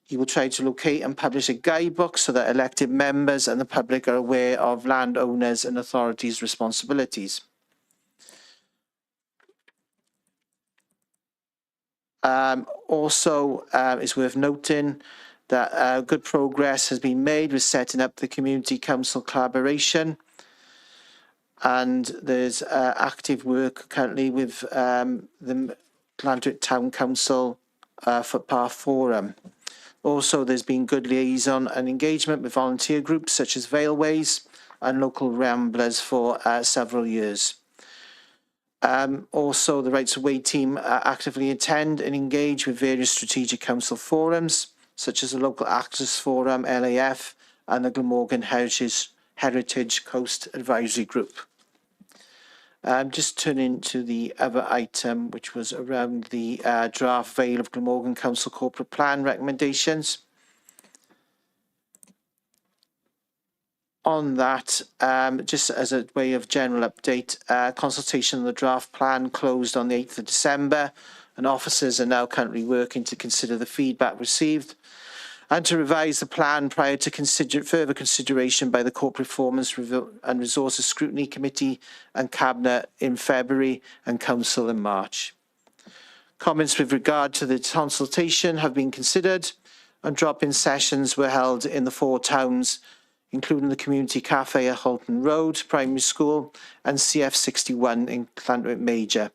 He will try to locate and publish a guidebook so that elected members and the public are aware of landowners and authorities' responsibilities. Also, it's worth noting that good progress has been made with setting up the Community Council collaboration, and there's active work currently with the Llantryd Town Council Footpath Forum. Also, there's been good liaison and engagement with volunteer groups such as Valeways and local ramblers for several years. Also, the Rights of Way team actively attend and engage with various strategic council forums, such as the Local Actors Forum, LAF, and the Glamorgan Heritage Coast Advisory Group. Just turning to the other item, which was around the draft Vale of Glamorgan Council Corporate Plan recommendations. On that, just as a way of general update, consultation on the draft plan closed on the 8th of December, and officers are now currently working to consider the feedback received and to revise the plan prior to further consideration by the Corporate Performance and Resources Scrutiny Committee and Cabinet in February and Council in March. Comments with regard to the consultation have been considered, and drop-in sessions were held in the 4 towns, including the Community Cafe at Halton Road Primary School and CF61 in Llantryd Major.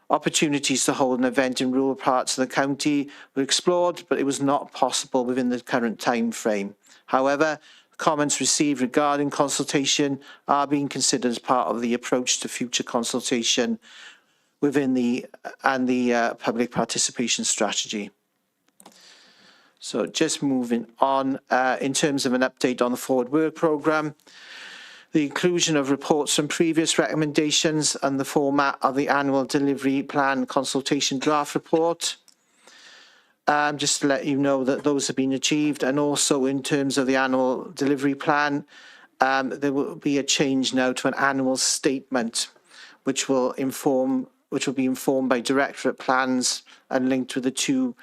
Opportunities to hold an event in rural parts of the county were explored, but it was not possible within the current time frame. However, comments received regarding consultation are being considered as part of the approach to future consultation within the public participation strategy. So just moving on, in terms of an update on the forward work programme, the inclusion of reports from previous recommendations and the format of the annual delivery plan consultation draft report. Just to let you know that those have been achieved, and also in terms of the annual delivery plan, there will be a change now to an annual statement, which will be informed by directorate plans and linked with the two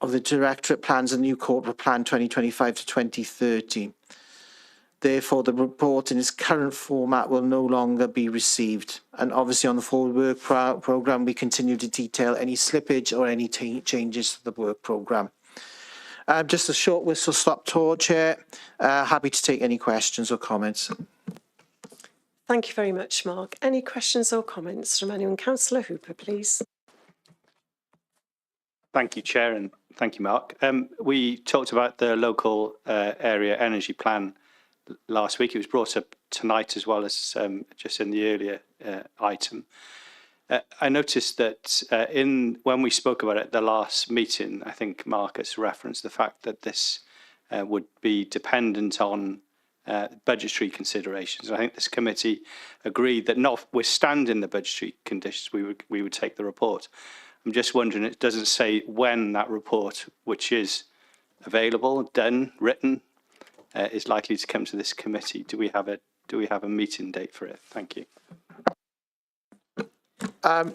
of the directorate plans and new corporate plan 2025 to 2030. Therefore, the report in its current format will no longer be received. And obviously on the forward work programme, we continue to detail any slippage or any changes to the work programme. Just a short whistle-stop tour, Chair. Happy to take any questions or comments. Thank you very much, Mark. Any questions or comments from anyone? Councillor Hooper, please. Thank you, Chair, and thank you, Mark. We talked about the local area energy plan last week. It was brought up tonight as well as just in the earlier item. I noticed that when we spoke about it at the last meeting, I think Marcus referenced the fact that this would be dependent on budgetary considerations. I think this committee agreed that notwithstanding the budgetary conditions, we would take the report. I'm just wondering, it doesn't say when that report, which is available, done, written, is likely to come to this committee. Do we have a meeting date for it? Thank you. I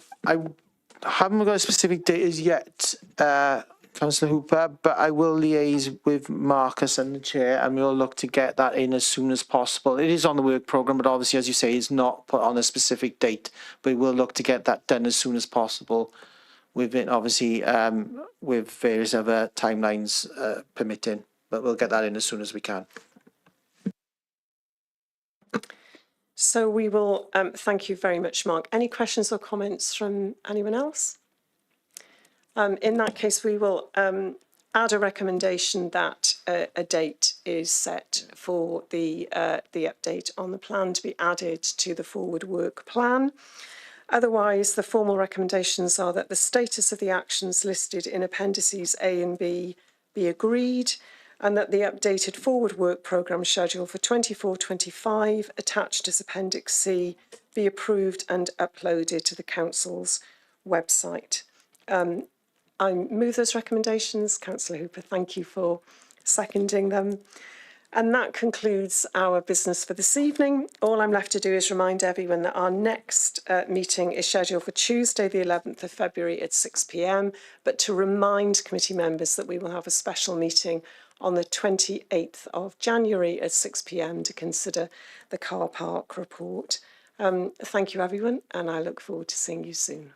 haven't got a specific date as yet, Councillor Hooper, but I will liaise with Marcus and the Chair, and we'll look to get that in as soon as possible. It is on the work programme, but obviously, as you say, it's not put on a specific date, but we'll look to get that done as soon as possible. We've been obviously with various other timelines permitting, but we'll get that in as soon as we can. So we will, thank you very much, Mark. Any questions or comments from anyone else? In that case, we will add a recommendation that a date is set for the update on the plan to be added to the forward work plan. Otherwise, the formal recommendations are that the status of the actions listed in appendices A and B be agreed, and that the updated forward work programme schedule for 24-25 attached as Appendix C be approved and uploaded to the Council's website. I move those recommendations. Councillor Hooper, thank you for seconding them. And that concludes our business for this evening. All I'm left to do is remind everyone that our next meeting is scheduled for Tuesday, the 11th of February at 6 p.m, but to remind committee members that we will have a special meeting on the 28th of January at 6 p.m. to consider the car park report. Thank you, everyone, and I look forward to seeing you soon.